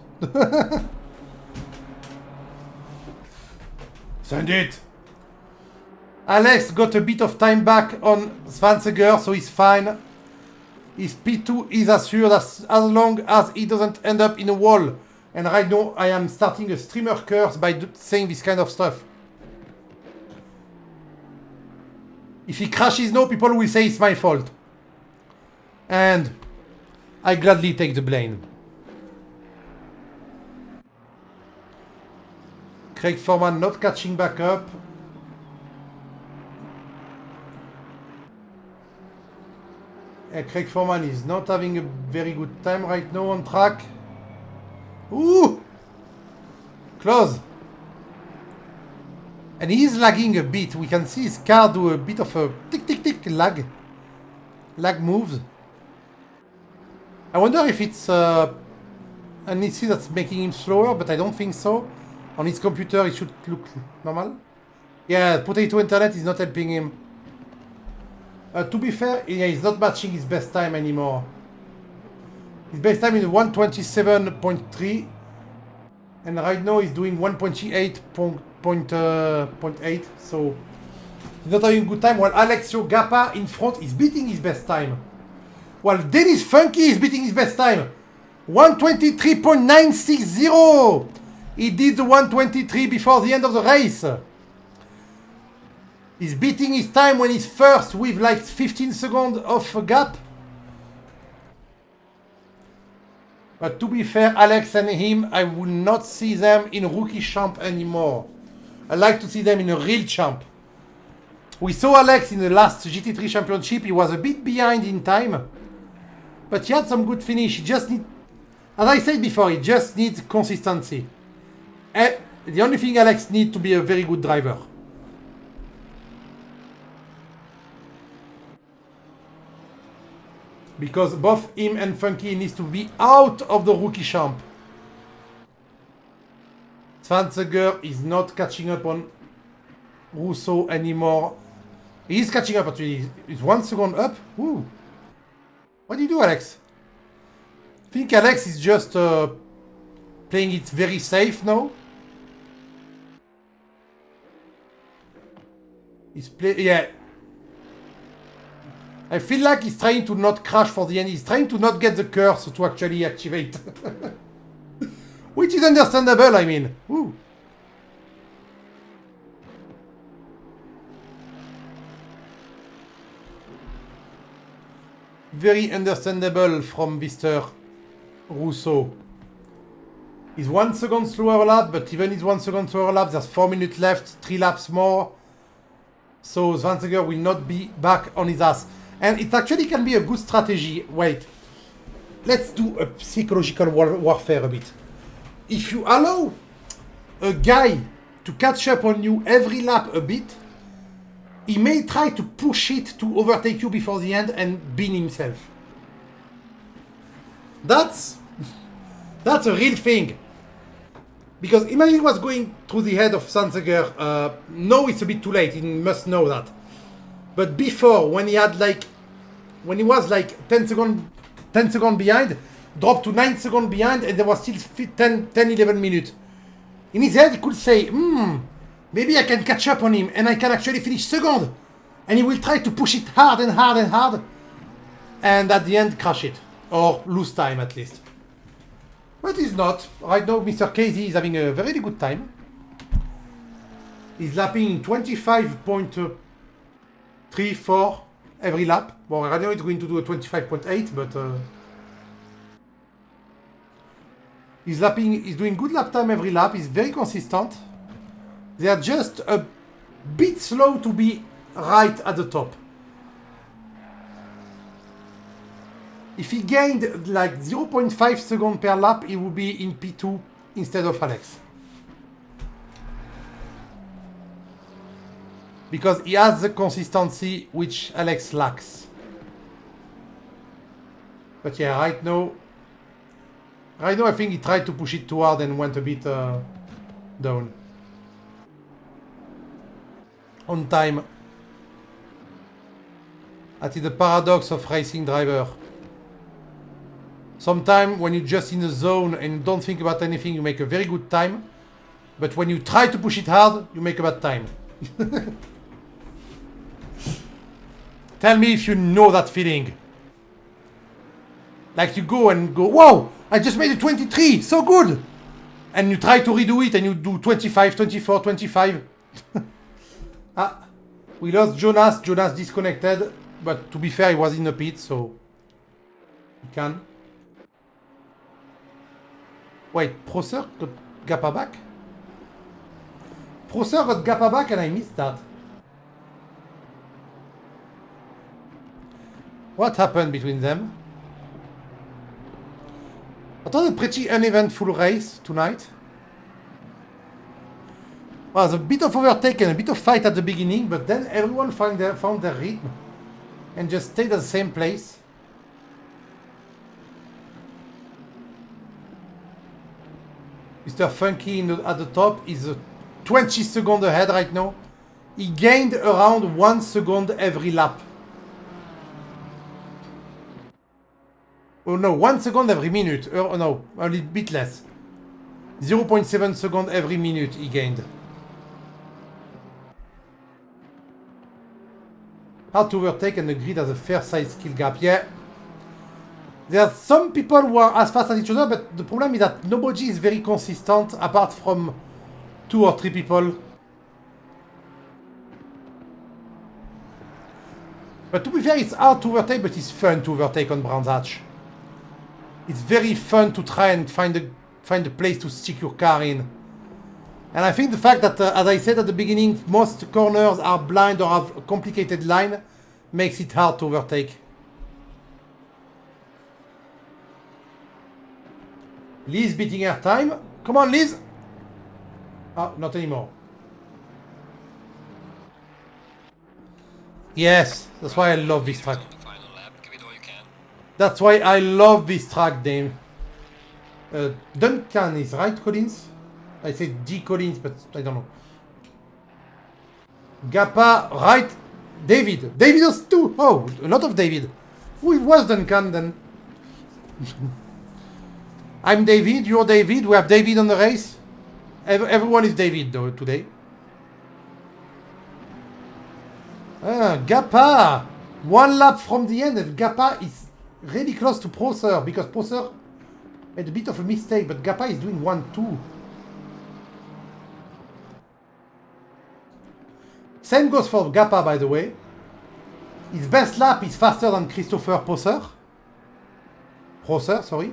Send it. Alex got a bit of time back on Svanseger, so he's fine. His P2 is assured as long as he doesn't end up in a wall. And right now, I am starting a streamer curse by saying this kind of stuff. If he crashes now, people will say it's my fault. And I gladly take the blame. Craig Foreman not catching back up. Craig Foreman is not having a very good time right now on track. Ooh! Close. And he's lagging a bit. We can see his car do a bit of a tick lag. Lag moves. I wonder if it's an issue that's making him slower, but I don't think so. On his computer it should look normal. Yeah, Potato Internet is not helping him. To be fair, yeah, he's not matching his best time anymore. His best time is 1:27.3. And right now he's doing 1:28.8, so he's not having a good time, while Alexio Gappa in front is beating his best time. While Dennis Funky is beating his best time. 1:23.960! He did the 1:23 before the end of the race. He's beating his time when he's first with like 15 seconds of a gap. But to be fair, Alex and him, I will not see them in rookie champ anymore. I like to see them in a real champ. We saw Alex in the last GT3 championship. He was a bit behind in time, but he had some good finish. He just need, as I said before, he just needs consistency. And the only thing Alex needs to be a very good driver. Because both him and Funky needs to be out of the rookie champ. Svanseger is not catching up on Rousseau anymore. He is catching up actually. He's 1 second up. Woo. What do you do, Alex? I think Alex is just playing it very safe now. Yeah. I feel like he's trying to not crash for the end. He's trying to not get the curse to actually activate. Which is understandable, I mean. Woo. very understandable from Mr. Rousseau. He's 1 second slower lap, but even his 1 second slower lap, there's 4 minutes left, 3 laps more. So Zwanziger will not be back on his ass. And it actually can be a good strategy. Wait, let's do a psychological warfare a bit. If you allow a guy to catch up on you every lap a bit, he may try to push it to overtake you before the end and beat himself. That's a real thing. Because imagine what's going through the head of Zwanziger. No, it's a bit too late. He must know that. But before, when he was like 10 seconds behind, dropped to 9 seconds behind, and there was still 11 minutes. In his head, he could say, maybe I can catch up on him, and I can actually finish second. And he will try to push it hard and hard and hard, and at the end, crash it. Or lose time, at least. But he's not. Right now, Mr. Casey is having a very good time. He's lapping in 25.34 every lap. Well, right now it's going to do a 25.8, but he's doing good lap time every lap. He's very consistent. They are just a bit slow to be right at the top. If he gained like 0.5 seconds per lap, he would be in P2 instead of Alex. Because he has the consistency which Alex lacks. But yeah, right now I think he tried to push it too hard and went a bit down. On time. That is the paradox of racing driver. Sometimes when you're just in the zone and don't think about anything, you make a very good time. But when you try to push it hard, you make a bad time. Tell me if you know that feeling. Like you go, whoa, I just made a 23, so good. And you try to redo it and you do 25, 24, 25. We lost Jonas. Jonas disconnected. But to be fair, he was in the pit, so he can. Wait, Prosser got Gappa back? Prosser got Gappa back and I missed that. What happened between them? It was a pretty uneventful race tonight. Well, there was a bit of overtake and a bit of fight at the beginning, but then everyone found their rhythm and just stayed at the same place. Mr. Funky at the top is 20 seconds ahead right now. He gained around 1 second every lap. Oh no, 1 second every minute. Oh no, a little bit less. 0.7 seconds every minute he gained. Hard to overtake and the grid has a fair size skill gap. Yeah. There are some people who are as fast as each other, but the problem is that nobody is very consistent apart from 2 or 3 people. But to be fair, it's hard to overtake, but it's fun to overtake on Brands Hatch. It's very fun to try and find a place to stick your car in. And I think the fact that, as I said at the beginning, most corners are blind or have a complicated line makes it hard to overtake. Liz beating her time. Come on, Liz! Oh, not anymore. Yes, that's why I love this track. That's why I love this track, Dame. Duncan is right, Collins? I said D. Collins, but I don't know. Gappa, right? David. David was too. Oh, a lot of David. Who was Duncan then? I'm David, you're David, we have David on the race. Everyone is David though today. Gappa! 1 lap from the end and Gappa is really close to Prosser because Prosser made a bit of a mistake, but Gappa is doing 1-2. Same goes for Gappa, by the way. His best lap is faster than Christopher Prosser, sorry.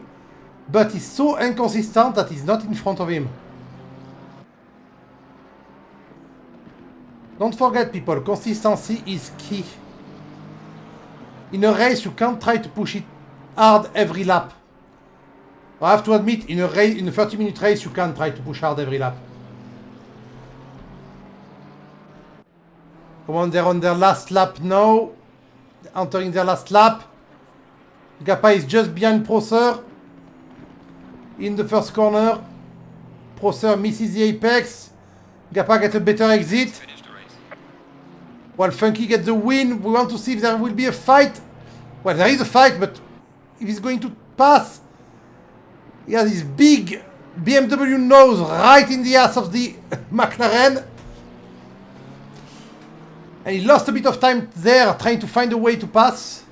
But he's so inconsistent that he's not in front of him. Don't forget, people, consistency is key. In a race, you can't try to push it hard every lap. I have to admit, in a 30-minute race, you can't try to push hard every lap. Come on, they're on their last lap now. Entering their last lap. Gappa is just behind Prosser. In the first corner. Prosser misses the apex. Gappa gets a better exit. While Funky gets the win. We want to see if there will be a fight. Well, there is a fight, but if he's going to pass, he has his big BMW nose right in the ass of the McLaren. And he lost a bit of time there trying to find a way to pass.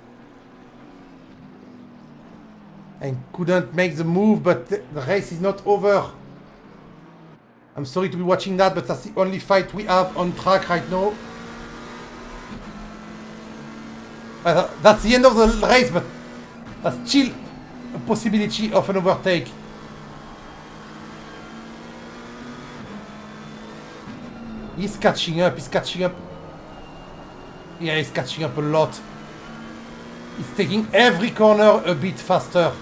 And couldn't make the move, but the race is not over. I'm sorry to be watching that, but that's the only fight we have on track right now. That's the end of the race, but that's still a possibility of an overtake. He's catching up. Yeah, he's catching up a lot. He's taking every corner a bit faster.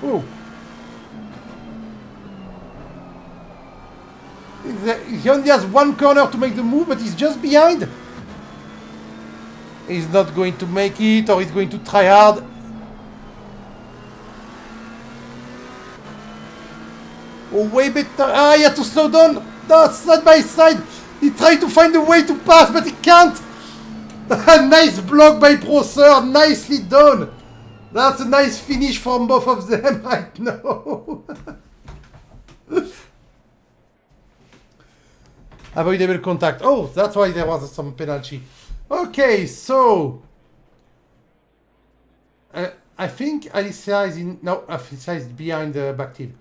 Oh. He only has one corner to make the move, but he's just behind. He's not going to make it, or he's going to try hard. Oh, way better. Ah, he had to slow down. No, side by side. He tried to find a way to pass, but he can't. Nice block by Prosser. Nicely done. That's a nice finish from both of them right now. Avoidable contact. Oh, that's why there was some penalty. Okay, so I think Alicia is in. No, Alicia is behind the back team.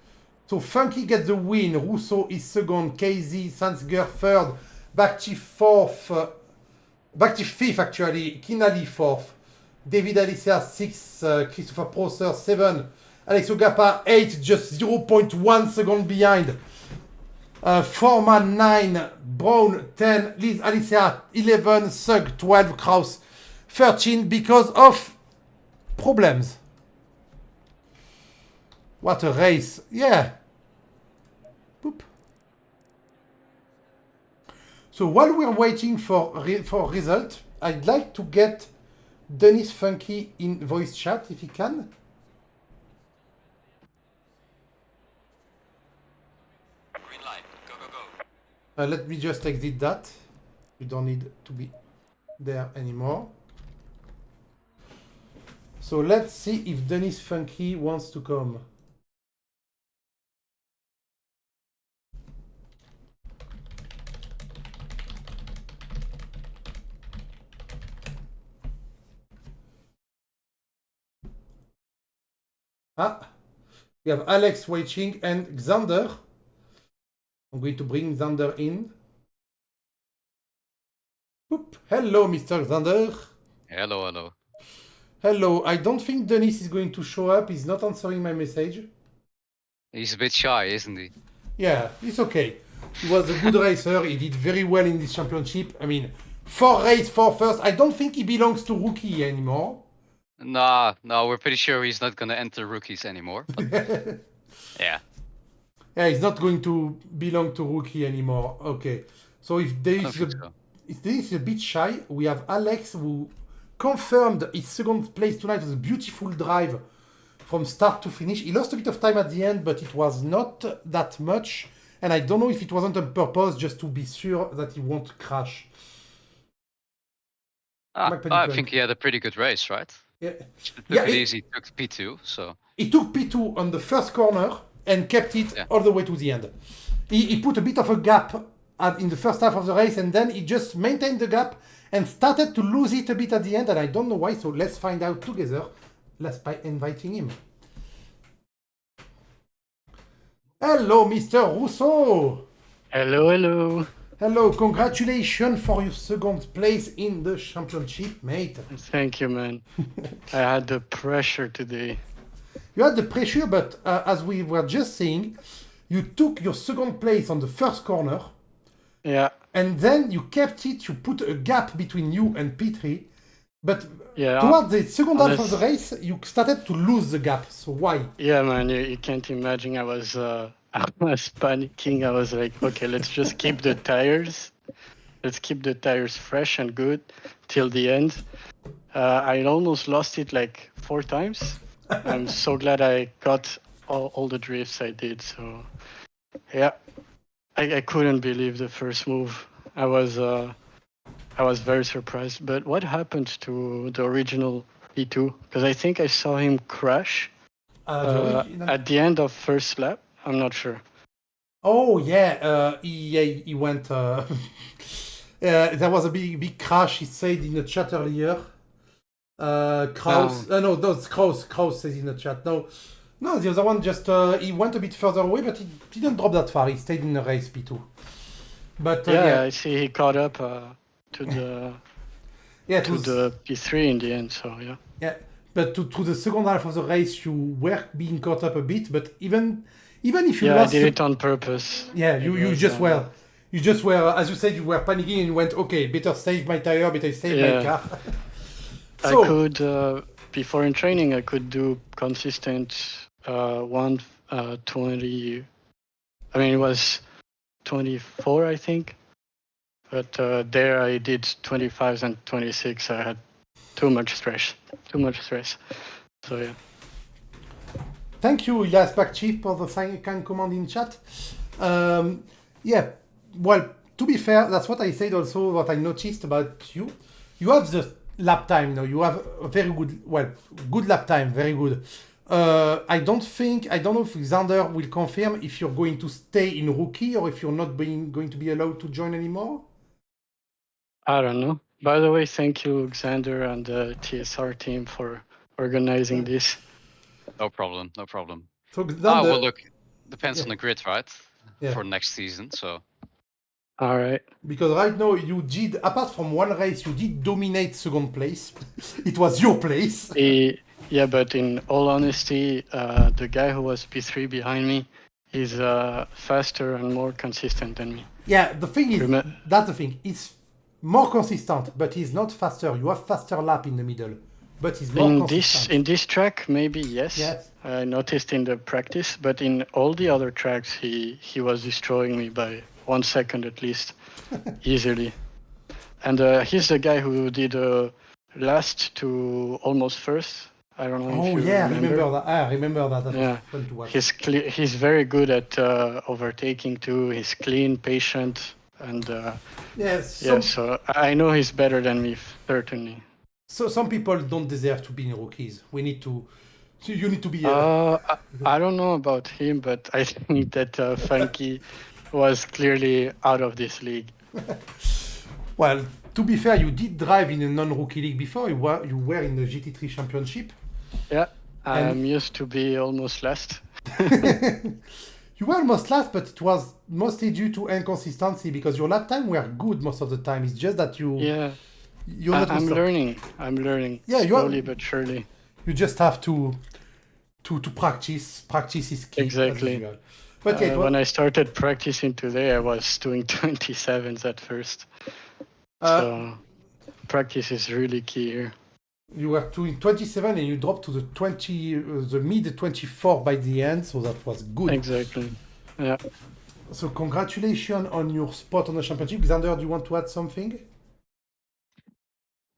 So Funky gets the win. Russo is second. KZ, Sandsger third. Backchief fourth. Backchief fifth actually. Kinali fourth. David Alicia sixth. Christopher Prosser 7. Alex Ogapa 8. Just 0.1 second behind. Foreman 9, Brown 10, Liz Alicia 11, Sug 12, Kraus 13 because of problems. What a race. Yeah. Boop. So while we're waiting for result, I'd like to get Dennis Funky in voice chat if he can. Let me just exit that. You don't need to be there anymore. So let's see if Dennis Funky wants to come. Ah, we have Alex waiting and Xander. I'm going to bring Xander in. Oop. Hello, Mr. Xander. Hello, hello. Hello. I don't think Denis is going to show up. He's not answering my message. He's a bit shy, isn't he? Yeah, it's okay. He was a good racer. He did very well in this championship. I mean, 4 race, 4 first. I don't think he belongs to Rookie anymore. No, we're pretty sure he's not gonna enter rookies anymore. But yeah. Yeah, he's not going to belong to Rookie anymore. Okay. So if Denis is a bit shy, we have Alex who confirmed his second place tonight with a beautiful drive from start to finish. He lost a bit of time at the end, but it was not that much. And I don't know if it wasn't on purpose just to be sure that he won't crash. I think he had a pretty good race, right? Yeah. He took P2, so... He took P2 on the first corner and kept it all the way to the end. He put a bit of a gap in the first half of the race, and then he just maintained the gap and started to lose it a bit at the end, and I don't know why, so let's find out together. Let's by inviting him. Hello, Mr. Russo. Hello, hello. Hello, congratulations for your second place in the championship, mate. Thank you, man. I had the pressure today. You had the pressure, but as we were just saying, you took your second place on the first corner, Yeah, and then you kept it, you put a gap between you and P3, but yeah. towards the second half of the honest- race, you started to lose the gap. So why? Yeah, man, you can't imagine. I was I was panicking. I was like, okay, let's just keep the tires. Let's keep the tires fresh and good till the end. I almost lost it like 4 times. I'm so glad I got all the drifts I did. So yeah, I couldn't believe the first move. I was very surprised. But what happened to the original P2? Because I think I saw him crash at the end of first lap. I'm not sure. Oh yeah, he went. There was a big crash. He said in the chat earlier. Kraus. No, that's Kraus. Kraus says in the chat. No, the other one just he went a bit further away, but he didn't drop that far. He stayed in the race P2. But I see he caught up to the to the P3 in the end. So yeah. Yeah, but to the second half of the race, you were being caught up a bit. But even if you lost, I did it on purpose. Yeah, you just were. You just were, as you said, you were panicking and you went, okay, better save my tire, better save my car. So, I could, before in training, I could do consistent 120. I mean, it was 24, I think. But there I did 25s and 26. I had too much stress. So yeah. Thank you, Yaspak Chief, for the kind comment in chat. Well, to be fair, that's what I said also, what I noticed about you. You have the lap time now. You have a very good lap time, very good. I don't know if Xander will confirm if you're going to stay in rookie or if you're not going to be allowed to join anymore. I don't know. By the way, thank you, Xander and the TSR team for organizing this. No problem. So Xander, well, look, depends on the grid, right? Yeah. For next season, so. All right. Because right now you did, apart from one race, you did dominate second place. It was your place. Yeah, but in all honesty, the guy who was P3 behind me is faster and more consistent than me. Yeah, the thing is, that's the thing. It's more consistent, but he's not faster. You have faster lap in the middle, but he's more consistent. In this track, maybe yes. I noticed in the practice, but in all the other tracks, he was destroying me by 1 second at least, easily. And he's the guy who did last to almost first. I don't know if you remember. I remember that. That Yeah. was fun to watch. He's very good at overtaking too. He's clean, patient, and so I know he's better than me, certainly. So some people don't deserve to be in rookies. You need to be. I don't know about him, but I think that Funky was clearly out of this league. Well, to be fair, you did drive in a non-rookie league before. You were in the GT3 Championship. Yeah, I'm used to be almost last. You were almost last, but it was mostly due to inconsistency because your lap time were good most of the time. It's just that you. Yeah. I'm learning. Yeah, slowly but surely. You just have to practice. Practice is key. Exactly. But when I started practicing today, I was doing 27s at first. So practice is really key here. You were doing 27 and you dropped to the mid 24 by the end, so that was good. Exactly. Yeah. So congratulations on your spot on the championship. Xander, do you want to add something?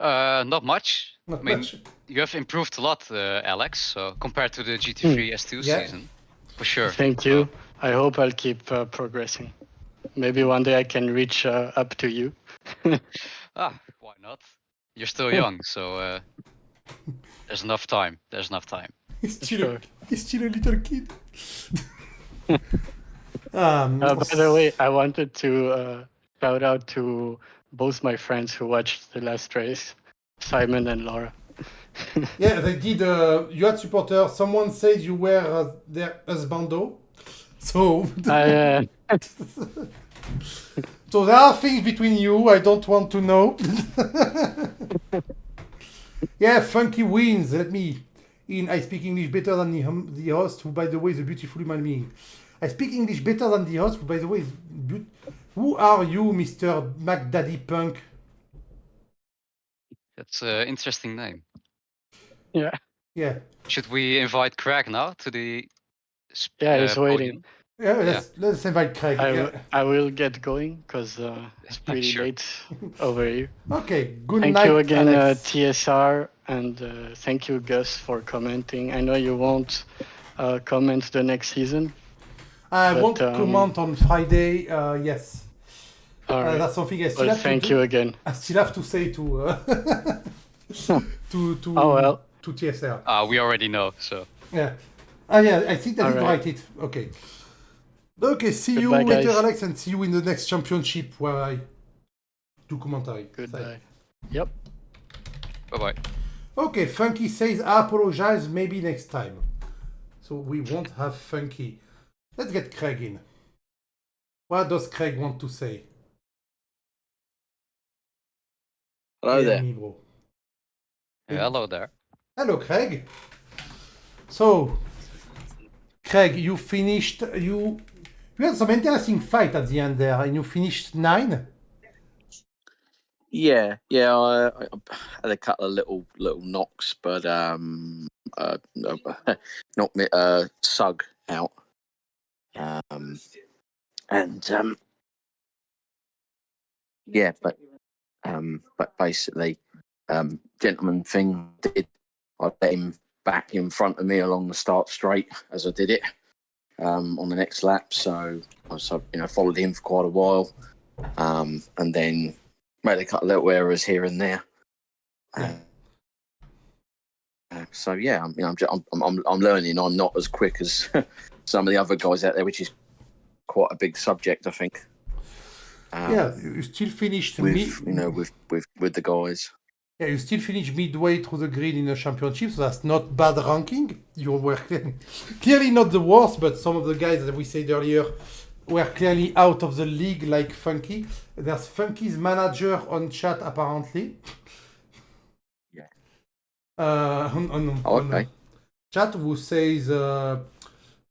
Not much. Not I mean, much. You have improved a lot, Alex, so compared to the GT3 S2 season, for sure. Thank you. I hope I'll keep progressing. Maybe one day I can reach up to you. Why not? You're still young, so there's enough time. He's still a little kid. By the way, I wanted to shout out to both my friends who watched the last race, Simon and Laura. Yeah, they did. You had supporters. Someone said you were their husbando. So. So there are things between you I don't want to know. Yeah, Funky wins. Let me in. I speak English better than the host, who, by the way, is a beautiful human being. I speak English better than the host, who, by the way, is who are you, Mr. McDaddy Punk? That's an interesting name. Yeah. Yeah. Should we invite Craig now to the Yeah, he's podium? waiting. Yeah, let's invite Craig. I will get going because it's pretty Sure. late over here. Okay, good Thank night, you again, Alex. TSR, and thank you, Gus, for commenting. I know you won't comment the next season. I but, won't comment on Friday. Yes. All right. That's something I still Well, have thank to do. you again. I still have to say to Oh, well. to TSR. We already know, so. Yeah. Yeah, I think I did Alright. write it. Okay. Okay, see Goodbye, you later, guys. Alex, and see you in the next championship where I do commentary. Goodbye. Yep. Bye-bye. Okay, Funky says, I apologize, maybe next time. So we won't have Funky. Let's get Craig in. What does Craig want to say? Hello Yeah, there. me, bro. Hello there. Hello, Craig. So, Craig, you finished. You had some interesting fight at the end there, and you finished 9. Yeah. I had a couple of little knocks, but knocked me Sug out. Yeah, but basically, gentleman thing did. I let him back in front of me along the start straight as I did it on the next lap. So I followed him for quite a while, and then made a couple of little errors here and there. So yeah, I'm learning. I'm not as quick as some of the other guys out there, which is quite a big subject, I think. Yeah, you still finished with the guys. Yeah, you still finished midway through the grid in the championship, so that's not bad ranking. You were clearly not the worst, but some of the guys that we said earlier were clearly out of the league, like Funky. There's Funky's manager on chat, apparently. Yeah. On chat, who says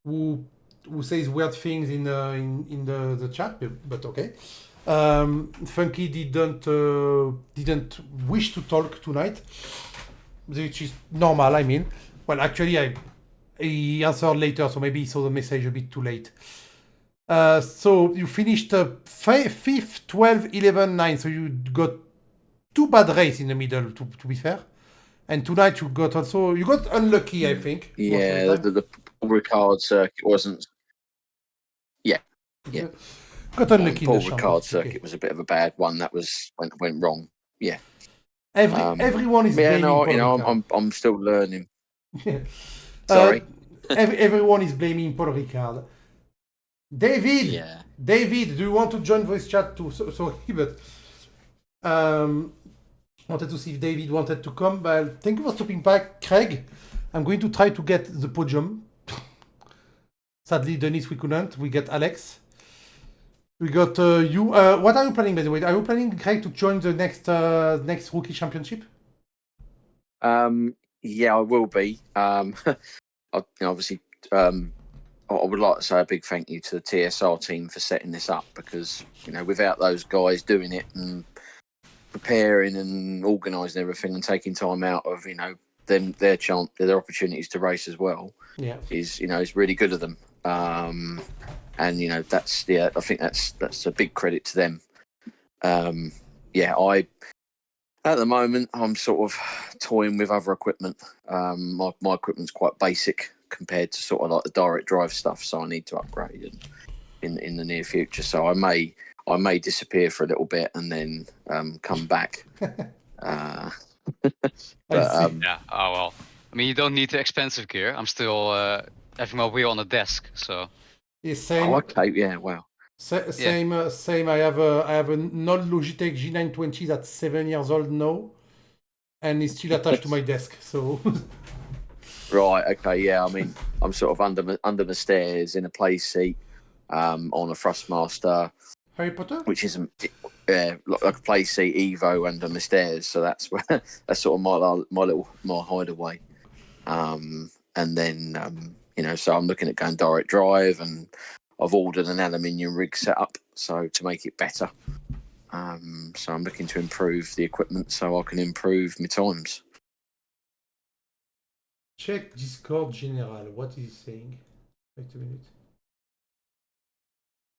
who says weird things in the chat, but okay. Funky didn't wish to talk tonight, which is normal. I mean, well, actually, he answered later, so maybe he saw the message a bit too late. So you finished 5th, 12, 11, 9. So you got 2 bad races in the middle, to be fair. And tonight you got unlucky, I think. Yeah, the Paul Ricard circuit wasn't. Yeah. Got unlucky. Paul Ricard circuit was a bit of a bad one. That went wrong. Yeah. Everyone is blaming Paul Ricard. I'm still learning. Yeah. Sorry. Everyone is blaming Paul Ricard. David. Yeah. David, do you want to join voice chat too? Sorry, but wanted to see if David wanted to come. But thank you for stopping by, Craig. I'm going to try to get the podium. Sadly, Dennis, we couldn't. We get Alex. We got you. What are you planning, by the way? Are you planning, Craig, to join the next rookie championship? Yeah, I will be. Obviously, I would like to say a big thank you to the TSR team for setting this up, because without those guys doing it and preparing and organising everything and taking time out of their chance, their opportunities to race as well, is really good of them. And that's I think that's a big credit to them. At the moment I'm sort of toying with other equipment. My equipment's quite basic compared to sort of like the direct drive stuff, so I need to upgrade in the near future. So I may disappear for a little bit and then come back. Yeah. Oh well. I mean, you don't need the expensive gear. I'm still having my wheel on the desk, so. Yeah, same. Oh, okay. Yeah. Wow. Same. I have a non-Logitech G920 that's 7 years old now, and it's still attached to my desk. So. Right. Okay. Yeah. I mean, I'm sort of under the stairs in a play seat, on a Thrustmaster, Harry Potter? which is like a play seat Evo under the stairs. So that's where that's sort of my hideaway. And then so I'm looking at going direct drive, and I've ordered an aluminium rig setup so to make it better. So I'm looking to improve the equipment so I can improve my times. Check Discord General. What is he saying? Wait a minute.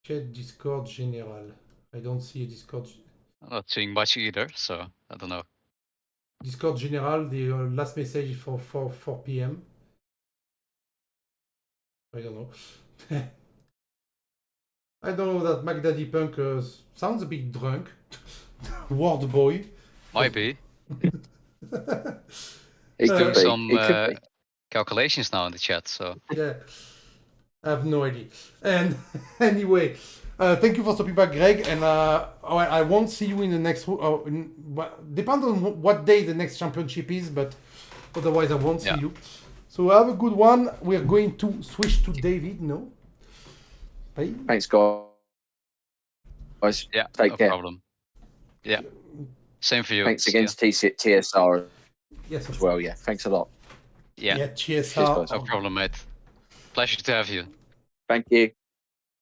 Check Discord General. I don't see a Discord. I'm not seeing much either, so I don't know. Discord General, the last message is for 4 p.m. I don't know. I don't know that McDaddy Punk sounds a bit drunk. Word boy. Might be. It could be. Some It could be. calculations now in the chat, so Yeah. I have no idea. And anyway, thank you for stopping by, Greg. And I won't see you in the next. Depends on what day the next championship is, but otherwise I won't see you. So have a good one. We're going to switch to David. No. Bye. Thanks, guys. yeah, Take no care. problem. Yeah, same for you. Thanks See again ya. to TSR Yes. as well. Yeah, thanks a lot. Yeah, Yeah. Cheers. Cheers, guys. no problem, mate. Pleasure to have you. Thank you.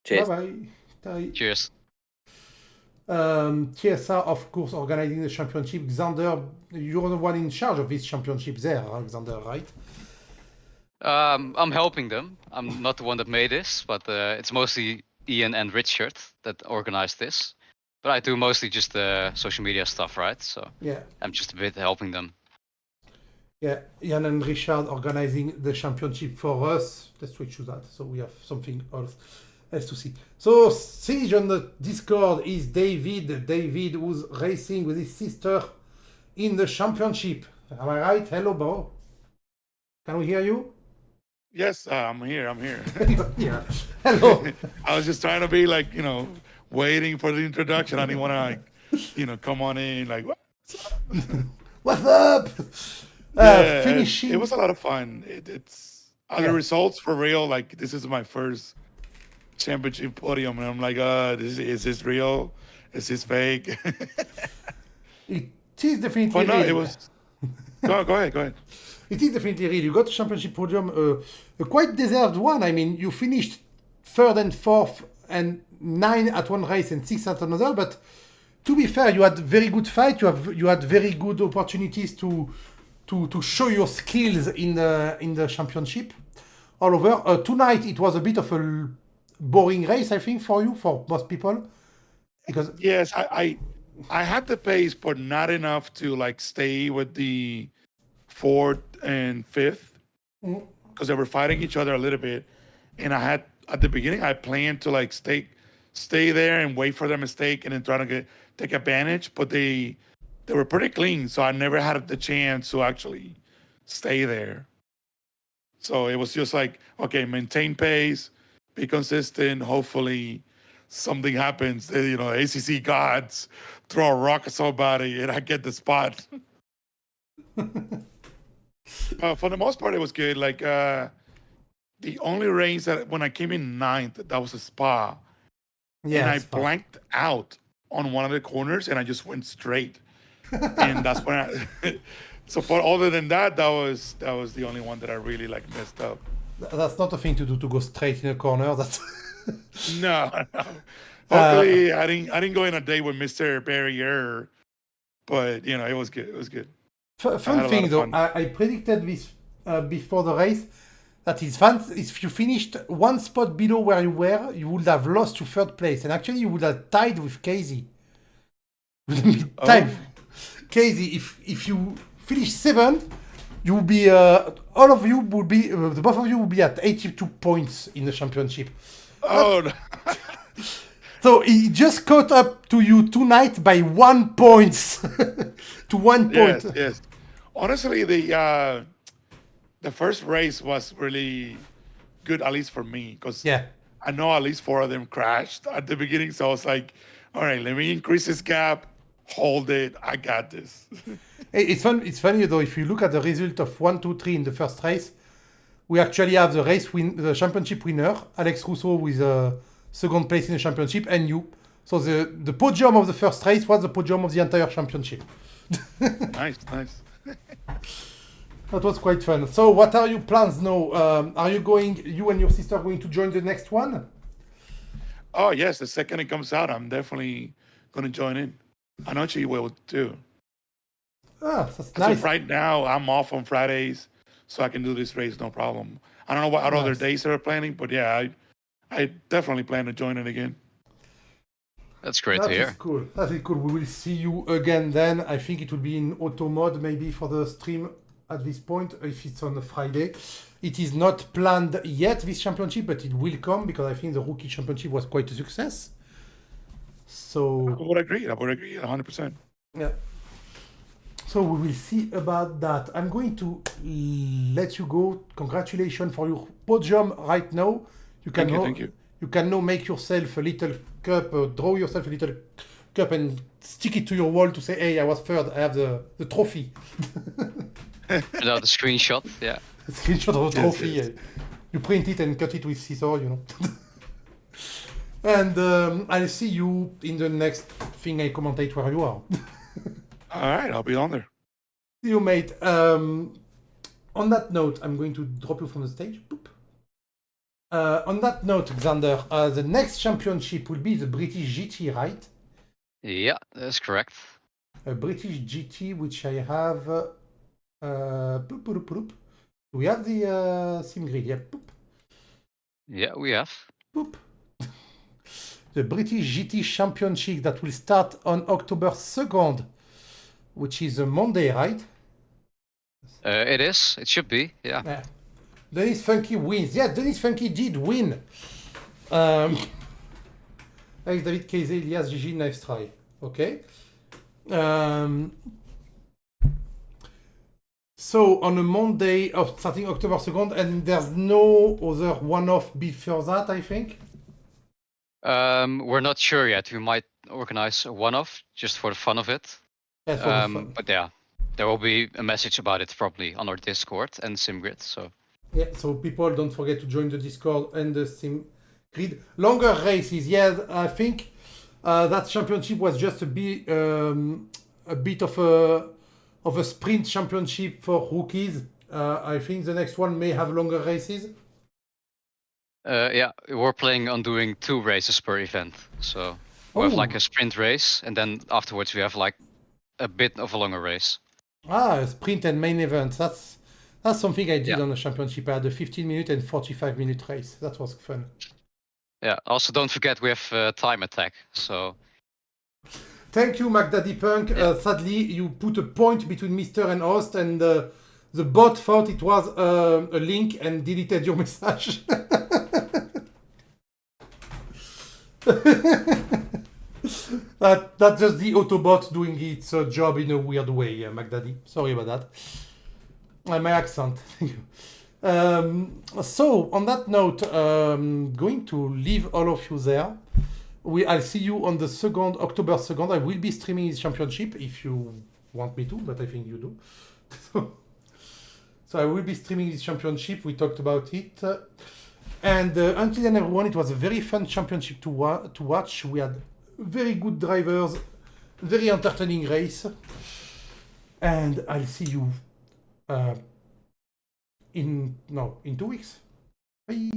Cheers. Bye. Cheers. TSR, of course, organizing the championship. Xander, you're the one in charge of this championship there, Alexander, right? I'm helping them. I'm not the one that made this, but it's mostly Ian and Richard that organized this. But I do mostly just the social media stuff, right? So Yeah. I'm just a bit helping them. Yeah, Ian and Richard organizing the championship for us. Let's switch to that, so we have something else to see. So, Siege on the Discord is David. David, who's racing with his sister in the championship. Am I right? Hello, bro. Can we hear you? Yes, I'm here. Yeah. Hello. I was just trying to be like, waiting for the introduction. I didn't want to, come on in like, what? What's up? Yeah, Finishing. It was a lot of fun. The results for real. Like, this is my first championship podium, and I'm like, is this real? Is this fake? It is definitely But no, real. it was. Go ahead. It is definitely real. You got a championship podium, a quite deserved one. I mean, you finished third and fourth and 9 at one race and 6 at another. But to be fair, you had very good fight. You had very good opportunities to show your skills in the championship all over. Tonight it was a bit of a boring race, I think, for most people, because Yes, I had the pace, but not enough to like stay with the fourth and fifth because they were fighting each other a little bit. And I had at the beginning I planned to like stay there and wait for their mistake and then try to take advantage, but they were pretty clean, so I never had the chance to actually stay there. So it was just like, okay, maintain pace, be consistent. Hopefully, something happens. ACC gods throw a rock at somebody, and I get the spot. For the most part, it was good. Like the only race that when I came in ninth, that was a spa, and I blanked out on one of the corners, and I just went straight, and that's when I. So, but other than that, that was the only one that I really like messed up. that's not a thing to do, to go straight in a corner. That's No. Luckily, I didn't go in a day with Mr. Barrier, but it was good. It was good. Fun thing though, I predicted this before the race, that is fun. If you finished one spot below where you were, you would have lost to third place, and actually you would have tied with Casey. Casey, if you finish seventh, you will be all of you would be the both of you will be at 82 points in the championship. Oh. No. So he just caught up to you tonight by 1 point. To 1 point. Yes. Honestly, the first race was really good, at least for me, because I know at least 4 of them crashed at the beginning. So I was like, all right, let me increase this gap, hold it, I got this. It's fun. It's funny though, if you look at the result of 1, 2, 3 in the first race, we actually have the championship winner, Alex Rousseau, with second place in the championship, and you So the podium of the first race was the podium of the entire championship. Nice. That was quite fun. So what are your plans now? Are you and your sister going to join the next one? Oh yes, the second it comes out, I'm definitely going to join in. I know she will too. Ah, that's As nice. of right now, I'm off on Fridays, so I can do this race no problem. I don't know what other Nice. days they're planning, but yeah, I definitely plan to join it again. That's great That to is hear. cool. That is cool. We will see you again then. I think it will be in auto mode maybe for the stream at this point if it's on a Friday. It is not planned yet, this championship, but it will come because I think the rookie championship was quite a success. So I would agree 100%. yeah. So we will see about that. I'm going to let you go. Congratulations for your podium right now. Thank you. You can now make yourself a little cup, or draw yourself a little cup and stick it to your wall to say, hey, I was third, I have the trophy. Without the screenshot, yeah. Screenshot of the Yes, trophy. yes. You print it and cut it with scissors, you know. And I'll see you in the next thing I commentate where you are. All right, I'll be on there. See you, mate. On that note, I'm going to drop you from the stage. Boop. On that note, Xander, the next championship will be the British GT, right? Yeah, that's correct. A British GT, which I have. Boop, boop, boop. We have the sim grid, yeah. Boop, Yeah, we have. boop. The British GT Championship that will start on October 2nd, which is a Monday, right? It is. It should be. Yeah. Yeah. Dennis Funky wins. Yeah, Dennis Funky did win. Thanks, David KZ, Elias, GG, nice try. Okay. So on a Monday of starting October 2nd, and there's no other one-off before that, I think. We're not sure yet. We might organize a one-off just for the fun of it. Yeah, for the fun. But yeah, there will be a message about it probably on our Discord and SimGrid. So Yeah, so people don't forget to join the Discord and the Sim Grid. Longer races, yeah, I think that championship was just a bit of a sprint championship for rookies. I think the next one may have longer races. yeah, we're planning on doing 2 races per event. So we have like Oh. a sprint race, and then afterwards we have like a bit of a longer race. A sprint and main event. That's something I did Yeah. on the championship. I had a 15-minute and 45-minute race. That was fun. Yeah. Also, don't forget we have time attack. So Thank you, McDaddy Punk. Yeah. Sadly, you put a point between Mr. and host, and the bot thought it was a link and deleted your message. That's just the Autobot doing its job in a weird way, McDaddy. Sorry about that. My accent. Thank you. So, on that note, going to leave all of you there. I'll see you on the October 2nd. I will be streaming this championship if you want me to, but I think you do. So I will be streaming this championship. We talked about it. And until then, everyone, it was a very fun championship to watch. We had very good drivers, very entertaining race. And I'll see you in 2 weeks. Bye.